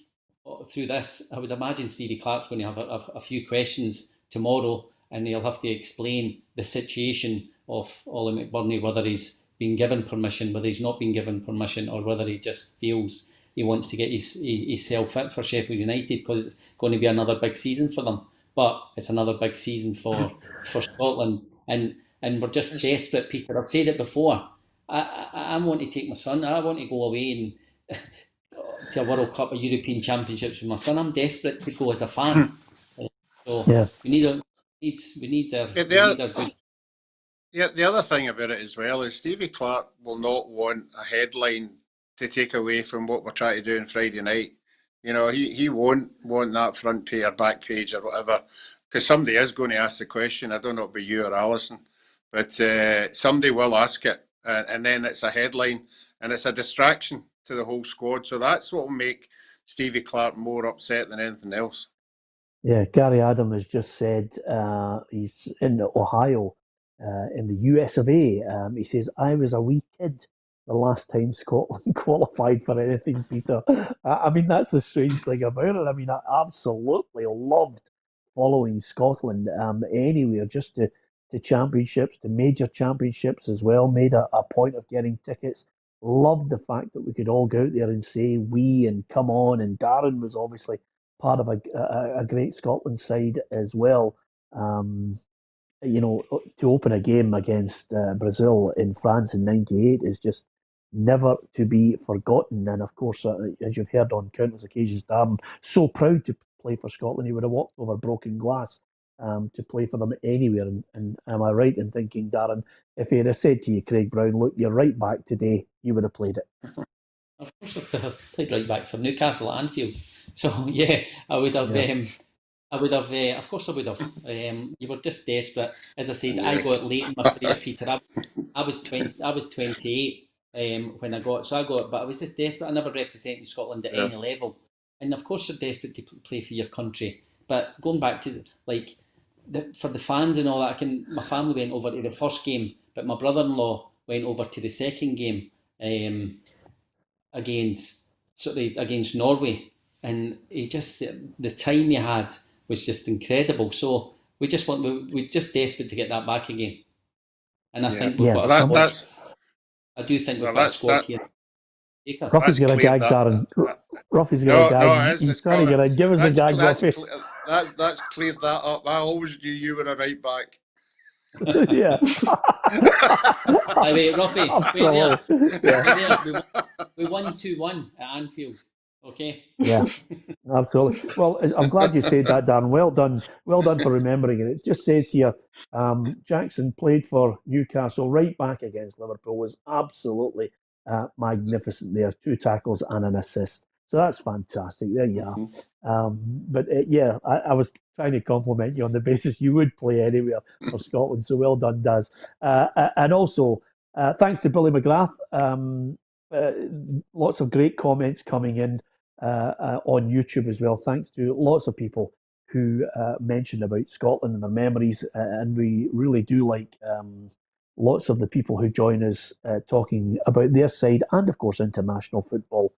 through this, I would imagine Stevie Clarke's going to have a few questions tomorrow, and he'll have to explain the situation of Ollie McBurney, whether he's been given permission, whether he's not been given permission, or whether he just feels he wants to get himself fit for Sheffield United because it's going to be another big season for them. But it's another big season for Scotland, and we're just desperate, Peter. I've said it before. I want to take my son. I want to go away and to a World Cup or European Championships with my son. I'm desperate to go as a fan. So we need our good. Yeah, the other thing about it as well is Stevie Clarke will not want a headline to take away from what we're trying to do on Friday night. He won't want that front page or back page or whatever, because somebody is going to ask the question. I don't know if it'll be you or Alison, but somebody will ask it, and then it's a headline, and it's a distraction to the whole squad. So that's what will make Stevie Clarke more upset than anything else. Yeah, Gary Adam has just said he's in Ohio in the US of A. He says, I was a wee kid the last time Scotland qualified for anything, Peter. I mean, that's the strange thing about it. I mean, I absolutely loved following Scotland anywhere, just to championships, to major championships as well. Made a point of getting tickets. Loved the fact that we could all go out there and say we and come on. And Darren was obviously part of a great Scotland side as well. To open a game against Brazil in France in '98 is just never to be forgotten. And of course, as you've heard on countless occasions, Darren, so proud to play for Scotland. He would have walked over broken glass to play for them anywhere. And am I right in thinking, Darren, if he had said to you, Craig Brown, look, you're right back today, you would have played it? Of course, I would have played right back for Newcastle at Anfield. So, yeah, I would have. Yeah. I would have, of course I would have. You were just desperate. As I said, I got late in my career, Peter. I was 28 when I got it, but I was just desperate. I never represented Scotland at any level. And of course you're desperate to play for your country. But going back to, for the fans and all that, my family went over to the first game, but my brother-in-law went over to the second game against Norway. And the time he had was just incredible. So we're just desperate to get that back again. And I think we've got a squad. I do think we've got a squad here. Ruffy's got a gag, Darren. Ruffy's got a gag. He's trying to get in. Give us a gag, Ruffy. That's cleared that up. I always knew you were a right back. Yeah. Wait, Roughie, wait there. We won 2-1 at Anfield. Okay. Yeah, absolutely. Well, I'm glad you said that, Darren. Well done for remembering it. It just says here, Jackson played for Newcastle, right back against Liverpool, was absolutely magnificent there. 2 tackles and an assist. So that's fantastic. There you are. But I was trying to compliment you on the basis you would play anywhere for Scotland. So well done, Daz. And also, thanks to Billy McGrath. Lots of great comments coming in on YouTube as well. Thanks to lots of people who mentioned about Scotland and their memories, and we really do like lots of the people who join us talking about their side and, of course, international football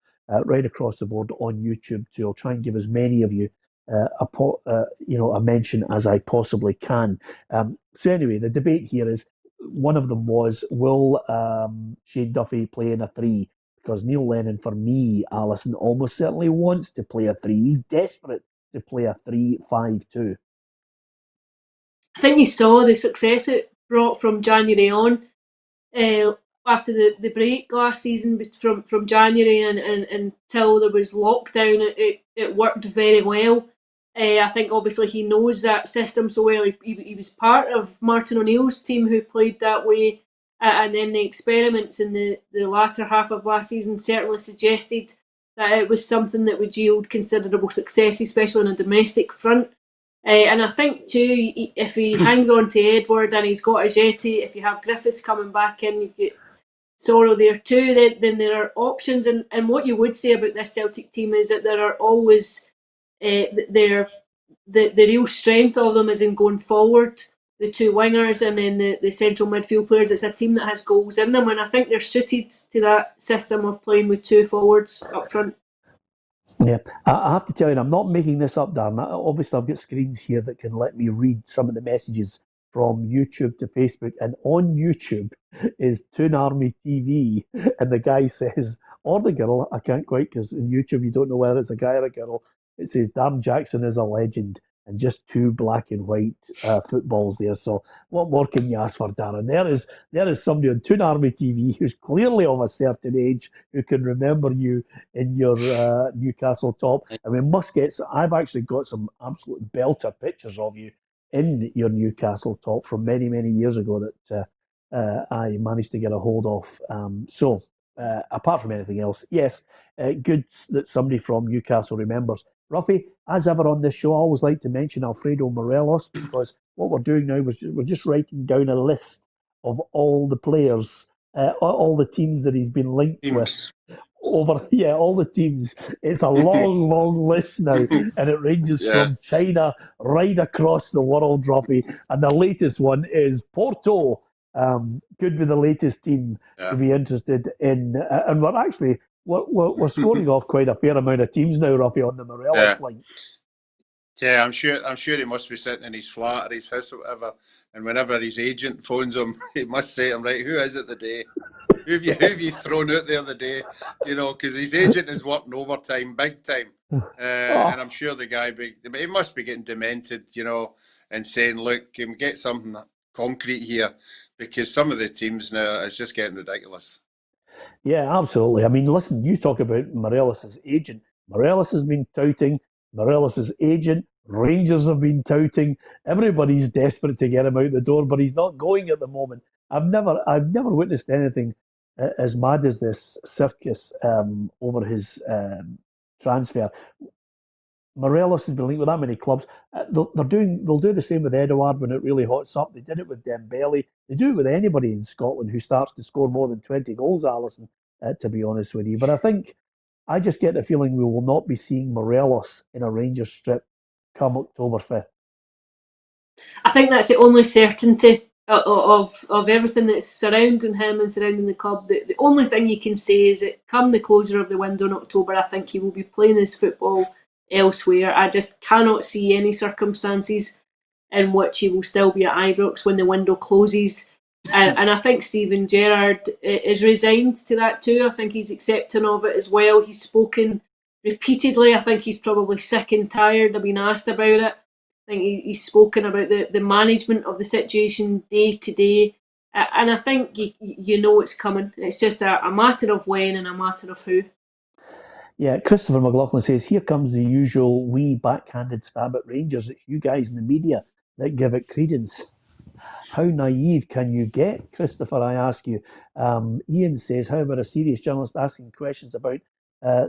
right across the board on YouTube too. I'll try and give as many of you a mention as I possibly can. So anyway, the debate here is, one of them was, will Shane Duffy play in a 3? Because Neil Lennon, for me, Alison, almost certainly wants to play a 3. He's desperate to play a 3-5-2. I think you saw the success it brought from January on. After the break last season, from January and until there was lockdown, it worked very well. I think obviously he knows that system so well. He was part of Martin O'Neill's team who played that way, and then the experiments in the latter half of last season certainly suggested that it was something that would yield considerable success, especially on a domestic front. And I think too, if he hangs on to Edward and he's got Ajeti, if you have Griffiths coming back in, you've got Sorrow there too, then there are options. And what you would say about this Celtic team is that there are always the real strength of them is in going forward, the 2 wingers and then the central midfield players. It's a team that has goals in them, and I think they're suited to that system of playing with 2 forwards up front. Yeah, I have to tell you, I'm not making this up, Darren. Obviously, I've got screens here that can let me read some of the messages from YouTube to Facebook, and on YouTube is Toon Army TV, and the guy says, or the girl, I can't quite, because in YouTube you don't know whether it's a guy or a girl. It says Darren Jackson is a legend, and just 2 black and white footballs there. So what more can you ask for, Darren? There is somebody on Toon Army TV who's clearly of a certain age who can remember you in your Newcastle top. And we must get. I've actually got some absolute belter pictures of you in your Newcastle top from many, many years ago that I managed to get a hold of. So apart from anything else, yes, good that somebody from Newcastle remembers. Roughie, as ever on this show, I always like to mention Alfredo Morelos, because what we're doing now is we're just writing down a list of all the players, all the teams that he's been linked with all the teams. It's a long, long list now, and it ranges from China right across the world, Roughie. And the latest one is Porto. Could be the latest team to be interested in, and we're scoring off quite a fair amount of teams now, Roughie, on the Morelos link. Yeah, I'm sure he must be sitting in his flat or his house or whatever, and whenever his agent phones him, he must say to him, right, who is it today? Who have you thrown out the other day? You know, because his agent is working overtime, big time. And I'm sure the guy, he must be getting demented, you know, and saying, look, can we get something concrete here? Because some of the teams now, it's just getting ridiculous. Yeah, absolutely. I mean, listen, you talk about Morelos' agent. Morelos has been touting. Morelos' agent, Rangers have been touting. Everybody's desperate to get him out the door, but he's not going at the moment. I've never witnessed anything as mad as this circus over his transfer. Morelos has been linked with that many clubs. They'll do the same with Edouard when it really hots up. They did it with Dembele. They do it with anybody in Scotland who starts to score more than 20 goals, Alison, to be honest with you. But I just get the feeling we will not be seeing Morelos in a Rangers strip come October 5th. I think that's the only certainty of everything that's surrounding him and surrounding the club. The only thing you can say is that come the closure of the window in October, I think he will be playing his football elsewhere. I just cannot see any circumstances in which he will still be at Ibrox when the window closes. And I think Steven Gerrard is resigned to that too. I think he's accepting of it as well. He's spoken repeatedly. I think he's probably sick and tired of being asked about it. I think he's spoken about the management of the situation day to day. And I think you know it's coming. It's just a matter of when and a matter of who. Yeah, Christopher McLaughlin says, here comes the usual wee backhanded stab at Rangers. It's you guys in the media that give it credence. How naive can you get, Christopher, I ask you? Ian says, how about a serious journalist asking questions about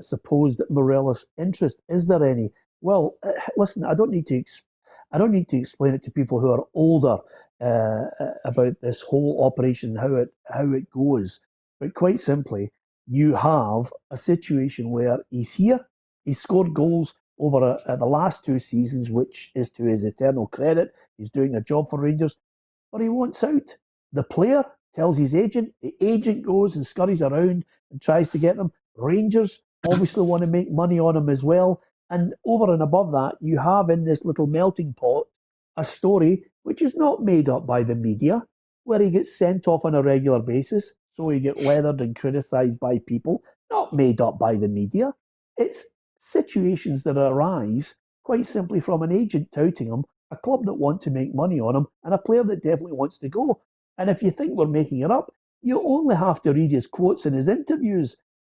supposed Morelos interest? Is there any? Well, listen, I don't need to explain it to people who are older about this whole operation, how it goes. But quite simply, you have a situation where he's here. He's scored goals over the last 2 seasons, which is to his eternal credit. He's doing a job for Rangers. But he wants out. The player tells his agent. The agent goes and scurries around and tries to get them. Rangers obviously want to make money on him as well. And over and above that, you have in this little melting pot a story which is not made up by the media, where he gets sent off on a regular basis, so he gets weathered and criticised by people, not made up by the media. It's situations that arise quite simply from an agent touting him, a club that want to make money on him, and a player that definitely wants to go. And if you think we're making it up, you only have to read his quotes in his interviews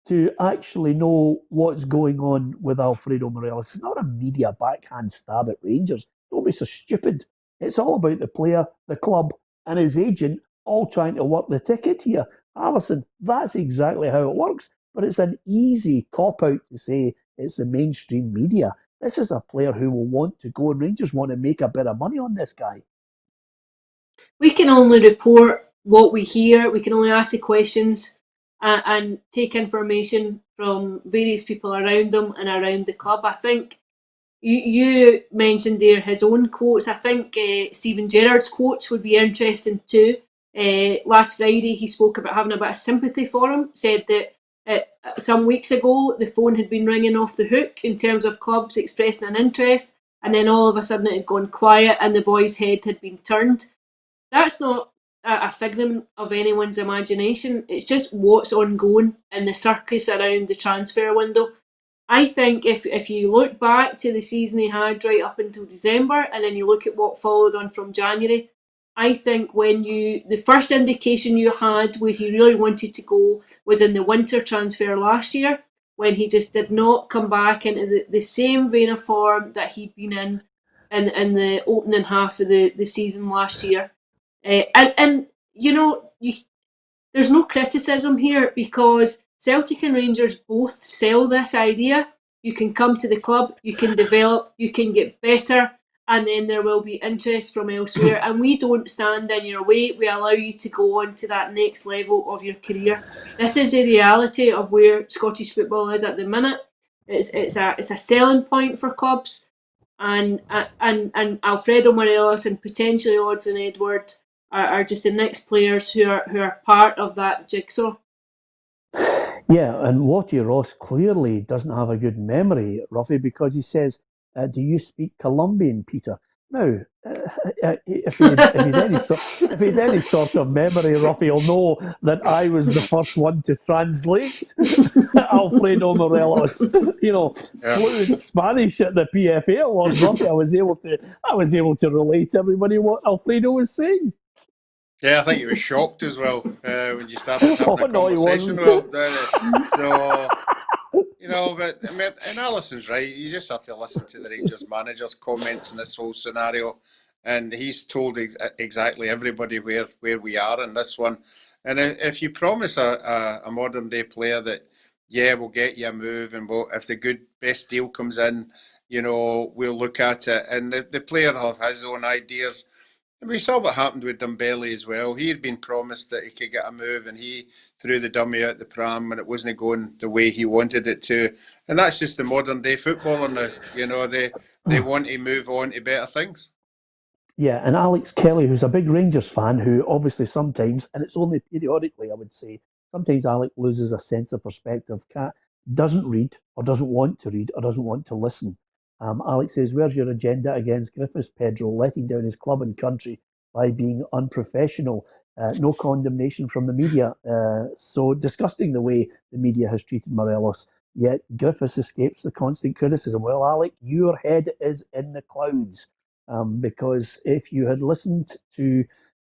to actually know what's going on with Alfredo Morelos. It's not a media backhand stab at Rangers. Don't be so stupid. It's all about the player, the club, and his agent all trying to work the ticket here. Alison, that's exactly how it works. But it's an easy cop-out to say it's the mainstream media. This is a player who will want to go, and Rangers want to make a bit of money on this guy. We can only report what we hear. We can only ask the questions and take information from various people around him and around the club. I think you mentioned there his own quotes. I think Steven Gerrard's quotes would be interesting too. Last Friday, he spoke about having a bit of sympathy for him, said that some weeks ago, the phone had been ringing off the hook in terms of clubs expressing an interest, and then all of a sudden it had gone quiet and the boy's head had been turned. That's not a figment of anyone's imagination. It's just what's ongoing in the circus around the transfer window. I think if you look back to the season he had right up until December, and then you look at what followed on from January, I think the first indication you had where he really wanted to go was in the winter transfer last year, when he just did not come back into the same vein of form that he'd been in the opening half of the season last year. And you know, there's no criticism here, because Celtic and Rangers both sell this idea. You can come to the club, you can develop, you can get better, and then there will be interest from elsewhere, and we don't stand in your way. We allow you to go on to that next level of your career. This is the reality of where Scottish football is at the minute. It's a selling point for clubs, and Alfredo Morelos and potentially Odsonne Edouard are just the next players who are part of that jigsaw. Yeah, and Watty Ross clearly doesn't have a good memory, Roughie, because he says, do you speak Colombian, Peter? Now, if he had any sort of memory, Roughie will know that I was the first one to translate Alfredo Morelos. Fluent Spanish at the PFA Awards, Roughie. I was able to relate to everybody what Alfredo was saying. Yeah, I think he was shocked as well when you started having a conversation with him. So, but I mean, and Alison's right. You just have to listen to the Rangers manager's comments in this whole scenario, and he's told exactly everybody where we are in this one. And if you promise a modern day player that, we'll get you a move, and if the best deal comes in, we'll look at it, and the player will have his own ideas. We saw what happened with Dembele as well. He had been promised that he could get a move, and he threw the dummy out the pram, and it wasn't going the way he wanted it to. And that's just the modern day footballer now. They want to move on to better things. Yeah, and Alex Kelly, who's a big Rangers fan, who obviously sometimes, and it's only periodically, I would say, sometimes Alex loses a sense of perspective, doesn't read, or doesn't want to read, or doesn't want to listen. Alex says, where's your agenda against Griffiths, Pedro, letting down his club and country by being unprofessional? No condemnation from the media. So disgusting the way the media has treated Morelos. Yet Griffiths escapes the constant criticism. Well, Alec, your head is in the clouds. Because if you had listened to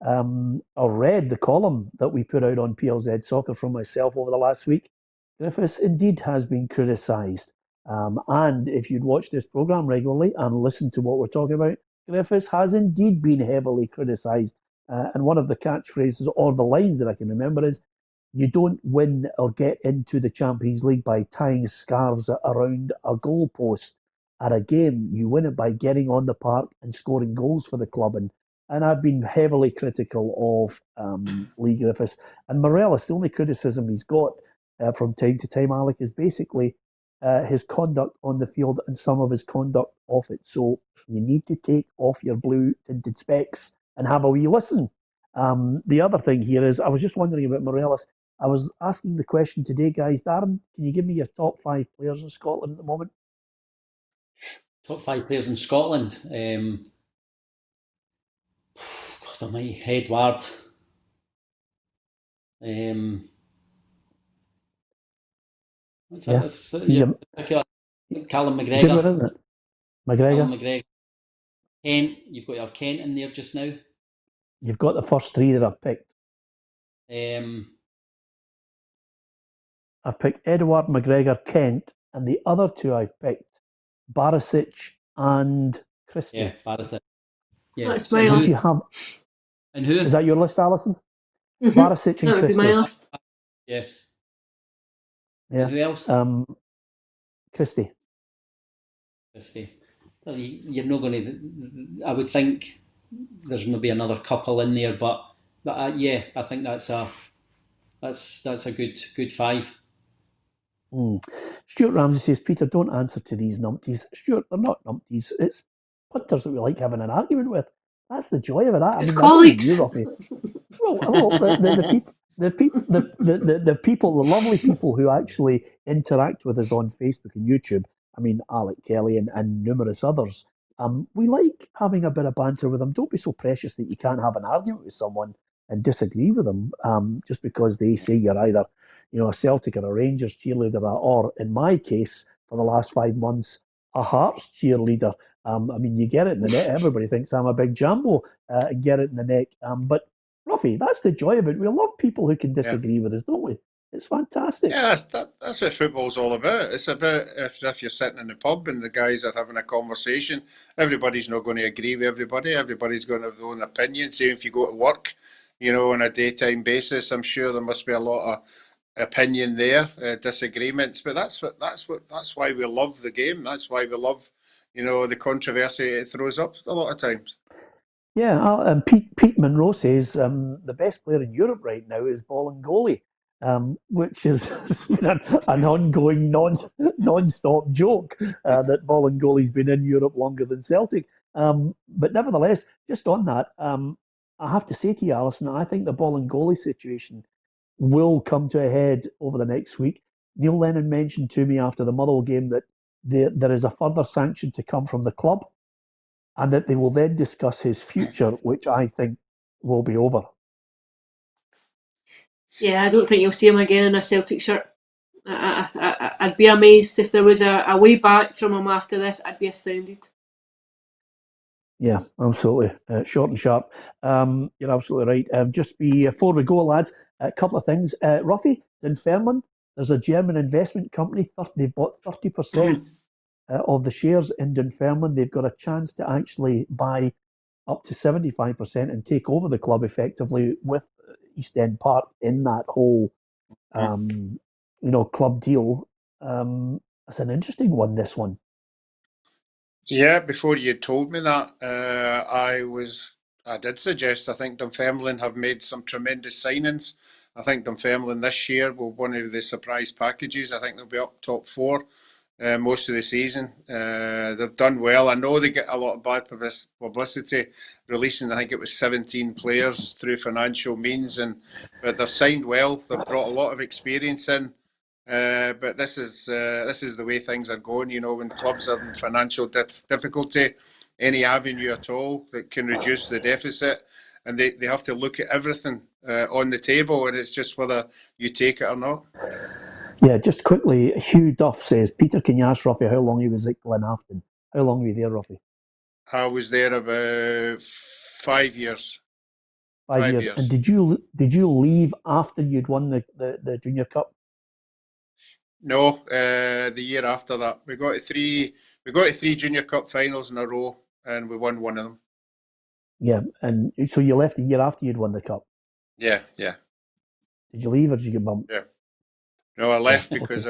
or read the column that we put out on PLZ Soccer from myself over the last week, Griffiths indeed has been criticised. And if you'd watch this programme regularly and listen to what we're talking about, Griffiths has indeed been heavily criticised. And one of the catchphrases or the lines that I can remember is, you don't win or get into the Champions League by tying scarves around a goalpost at a game. You win it by getting on the park and scoring goals for the club. And I've been heavily critical of Lee Griffiths. And Morelos, the only criticism he's got from time to time, Alec, is basically his conduct on the field and some of his conduct off it. So you need to take off your blue tinted specs and have a wee listen. The other thing here is, I was just wondering about Morelos. I was asking the question today, guys. Darren, can you give me your top 5 players in Scotland at the moment? Top 5 players in Scotland. God almighty, Edouard. Callum McGregor. Good one, isn't it? McGregor. Callum McGregor. Kent. You've got to have Kent in there just now. You've got the first 3 that I've picked. I've picked Edouard, McGregor, Kent, and the other 2 I've picked, Barisic and Christie. Yeah, Barisic. Yeah. That's my list. And who? Is that your list, Alison? Mm-hmm. Barisic and that would Christie. be my list. Yes. Yeah. And who else? Christie. Christie. Well, you're not going to. I would think there's maybe another couple in there, but yeah, I think that's a good 5. Stuart Ramsey says, Peter, don't answer to these numpties. Stuart, they're not numpties. It's punters that we like having an argument with. That's the joy of it. It's colleagues. Well, the people, the lovely people who actually interact with us on Facebook and YouTube. I mean, Alec Kelly and numerous others. We like having a bit of banter with them. Don't be so precious that you can't have an argument with someone and disagree with them just because they say you're either, a Celtic or a Rangers cheerleader, or in my case, for the last 5 months, a Hearts cheerleader. I mean, you get it in the neck. Everybody thinks I'm a big Jambo and get it in the neck. But Roughie, that's the joy of it. We love people who can disagree with us, don't we? It's fantastic. Yeah, that's what football's all about. It's about if you're sitting in the pub and the guys are having a conversation, everybody's not going to agree with everybody. Everybody's going to have their own opinion. Same if you go to work, on a daytime basis, I'm sure there must be a lot of opinion there, disagreements. But that's why we love the game. That's why we love, the controversy it throws up a lot of times. Yeah, and Pete Monroe says the best player in Europe right now is Bolingoli, which is an ongoing non-stop joke that Bolingoli's been in Europe longer than Celtic. But nevertheless, just on that, I have to say to you, Alison, I think the Bolingoli situation will come to a head over the next week. Neil Lennon mentioned to me after the Motherwell game that there is a further sanction to come from the club, and that they will then discuss his future, which I think will be over. Yeah, I don't think you'll see him again in a Celtic shirt. I'd be amazed if there was a way back from him after this. I'd be astounded. Yeah, absolutely. Short and sharp. You're absolutely right. Just before we go, lads, a couple of things. Roughie, Dunfermline, there's a German investment company. They bought 30% of the shares in Dunfermline. They've got a chance to actually buy up to 75% and take over the club effectively with East End Park in that whole, club deal. It's an interesting one, this one. Yeah, before you told me that, I did suggest, I think Dunfermline have made some tremendous signings. I think Dunfermline this year will be one of the surprise packages. I think they'll be up top four most of the season. They've done well. I know they get a lot of bad publicity releasing, I think it was 17 players through financial means, but they've signed well. They've brought a lot of experience in. But this is the way things are going. When clubs are in financial difficulty, any avenue at all that can reduce the deficit, and they have to look at everything on the table, and it's just whether you take it or not. Yeah, just quickly, Hugh Duff says, Peter, can you ask Roughie how long he was at Glenafton? How long were you there, Roughie? I was there about 5 years. 5 years. And did you leave after you'd won the Junior Cup? No, the year after that. We got to three Junior Cup finals in a row, and we won one of them. Yeah, and so you left a year after you'd won the cup? Yeah. Did you leave or did you get bumped? Yeah. No, I left because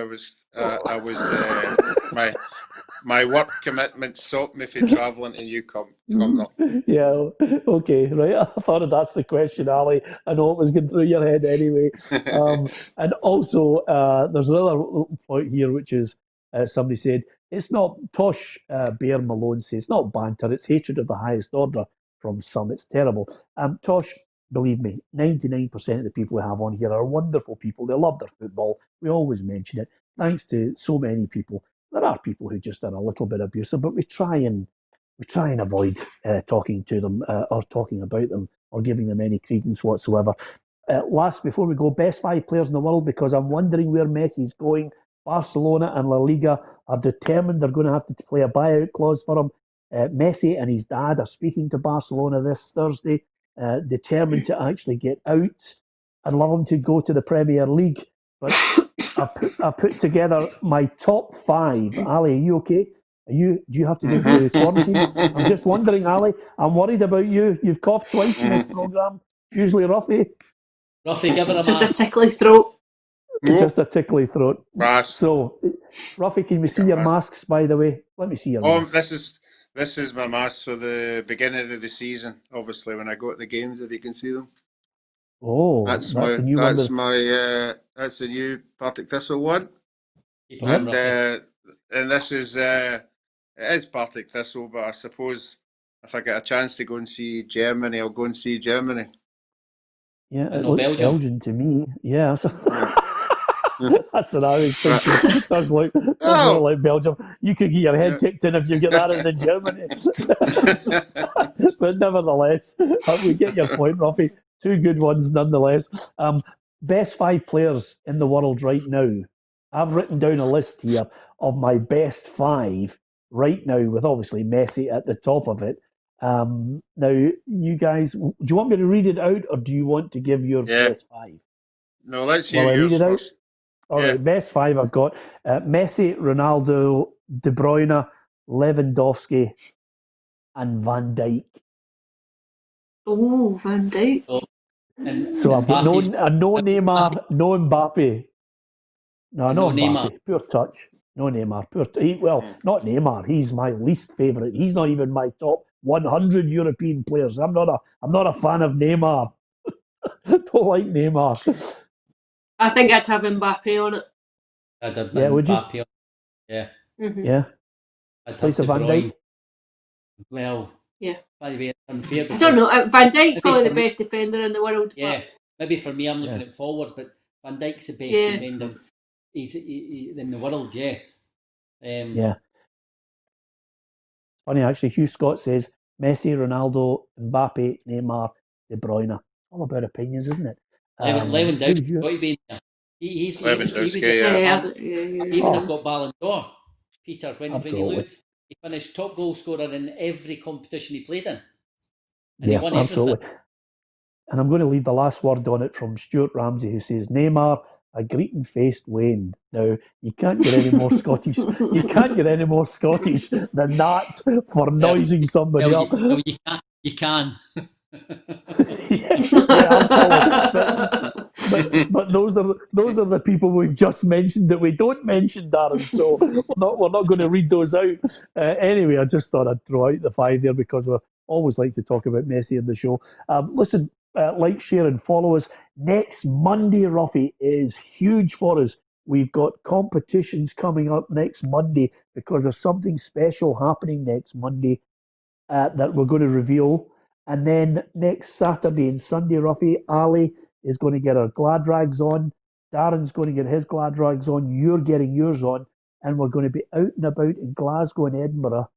my work commitments stopped me from travelling to Newcombe. Yeah, okay, right. I thought I'd ask the question, Ali. I know it was going through your head anyway. And also, there's another point here, which is somebody said, it's not, Tosh Bear Malone says, it's not banter, it's hatred of the highest order from some. It's terrible. Tosh, believe me, 99% of the people we have on here are wonderful people. They love their football. We always mention it. Thanks to so many people. There are people who just are a little bit abusive, but we try and avoid talking to them or talking about them or giving them any credence whatsoever. Last, before we go, best 5 players in the world, because I'm wondering where Messi's going. Barcelona and La Liga are determined they're going to have to play a buyout clause for him. Messi and his dad are speaking to Barcelona this Thursday, determined to actually get out. I'd love him to go to the Premier League, but I put together my top 5. Ali, are you okay? Do you have to go to quarantine? I'm just wondering, Ali. I'm worried about you. You've coughed twice in this programme. Usually Roughie. Roughie, give it a just a tickly throat. Just a tickly throat. Mask. So, Roughie, can we see your masks, by the way? Let me see your masks. This is my mask for the beginning of the season. Obviously, when I go to the games, if you can see them. Oh, that's the new Partick Thistle one. And this is it is Partick Thistle, but I suppose if I get a chance to go and see Germany, I'll go and see Germany. Yeah, it looks Belgian to me. Yeah. That's what I was thinking. It does look like Belgium. You could get your head kicked in if you get that in Germany. But nevertheless, we get your point, Roughie. 2 good ones nonetheless. Best 5 players in the world right now. I've written down a list here of my best 5 right now, with obviously Messi at the top of it. Now, you guys, do you want me to read it out, or do you want to give your best 5? No, let's hear yours first. All right, best 5 I've got. Messi, Ronaldo, De Bruyne, Lewandowski, and Van Dijk. Oh, Van Dijk. So I've got no Neymar, no Mbappe. No Mbappe. Neymar. Pure touch. No Neymar. Not Neymar. He's my least favourite. He's not even my top 100 European players. I'm not a fan of Neymar. Don't like Neymar. I think I'd have Mbappe on it. I'd have would you? Mbappe on. Yeah. Mm-hmm. Yeah. I'd Place have of De Van Bruyne. Dijk. Yeah. By the way, it's unfair. I don't know. Van Dijk's probably maybe the for best defender in the world. Yeah, maybe for me, I'm looking at forwards, but Van Dijk's the best defender he's in the world. Yes. Yeah. Funny actually. Hugh Scott says Messi, Ronaldo, Mbappe, Neymar, De Bruyne. All about opinions, isn't it? Lewandowski's got to be in there. He would have got Ballon d'Or, Peter, when he looked. He finished top goal scorer in every competition he played in. And he won absolutely. everything. And I'm going to leave the last word on it from Stuart Ramsey, who says, Neymar, a greeting-faced Wayne. Now, you can't get any more Scottish. You can't get any more Scottish than that for noising somebody up. No, you can. Absolutely. But those are the people we've just mentioned that we don't mention, Darren. So we're not going to read those out. Anyway, I just thought I'd throw out the 5 there because we always like to talk about Messi in the show. Listen, like, share, and follow us. Next Monday, Roughie, is huge for us. We've got competitions coming up next Monday because there's something special happening next Monday that we're going to reveal. And then next Saturday and Sunday, Roughie, Ali is going to get her glad rags on. Darren's going to get his glad rags on. You're getting yours on. And we're going to be out and about in Glasgow and Edinburgh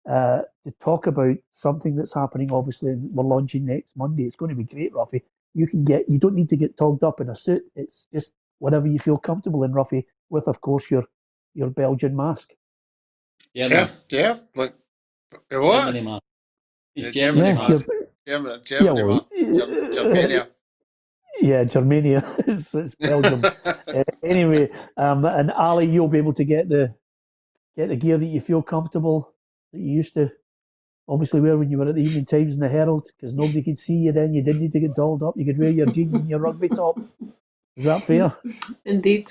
to talk about something that's happening. Obviously, we're launching next Monday. It's going to be great, Roughie. You don't need to get togged up in a suit. It's just whatever you feel comfortable in, Roughie, with, of course, your Belgian mask. Yeah. Like, what? Germany mask. It's Germany mask. Germania. Yeah, Germania. It's Belgium. Anyway, and Ali, you'll be able to get the gear that you feel comfortable, that you used to obviously wear when you were at the Evening Times and the Herald, because nobody could see you then. You didn't need to get dolled up. You could wear your jeans and your rugby top. Is that fair? Indeed.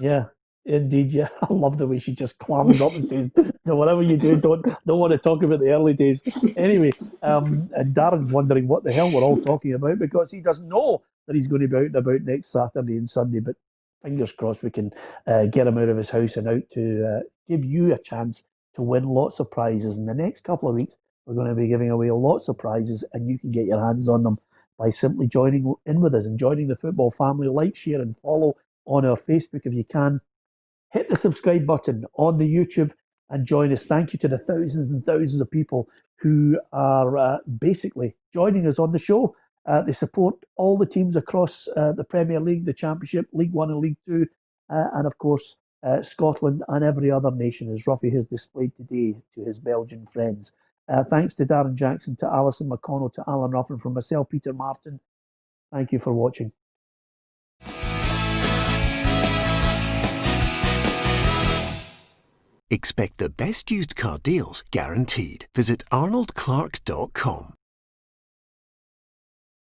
Yeah. Indeed, yeah. I love the way she just clams up and says, "So whatever you do, don't want to talk about the early days." Anyway, and Darren's wondering what the hell we're all talking about because he doesn't know that he's going to be out and about next Saturday and Sunday. But fingers crossed we can get him out of his house and out to give you a chance to win lots of prizes. In the next couple of weeks, we're going to be giving away lots of prizes, and you can get your hands on them by simply joining in with us and joining the football family. Like, share, and follow on our Facebook if you can. Hit the subscribe button on the YouTube and join us. Thank you to the thousands and thousands of people who are basically joining us on the show. They support all the teams across the Premier League, the Championship, League One and League Two, and of course Scotland and every other nation, as Roughie has displayed today to his Belgian friends. Thanks to Darren Jackson, to Alison McConnell, to Alan Ruffin, from myself, Peter Martin. Thank you for watching. Expect the best used car deals guaranteed. Visit arnoldclark.com.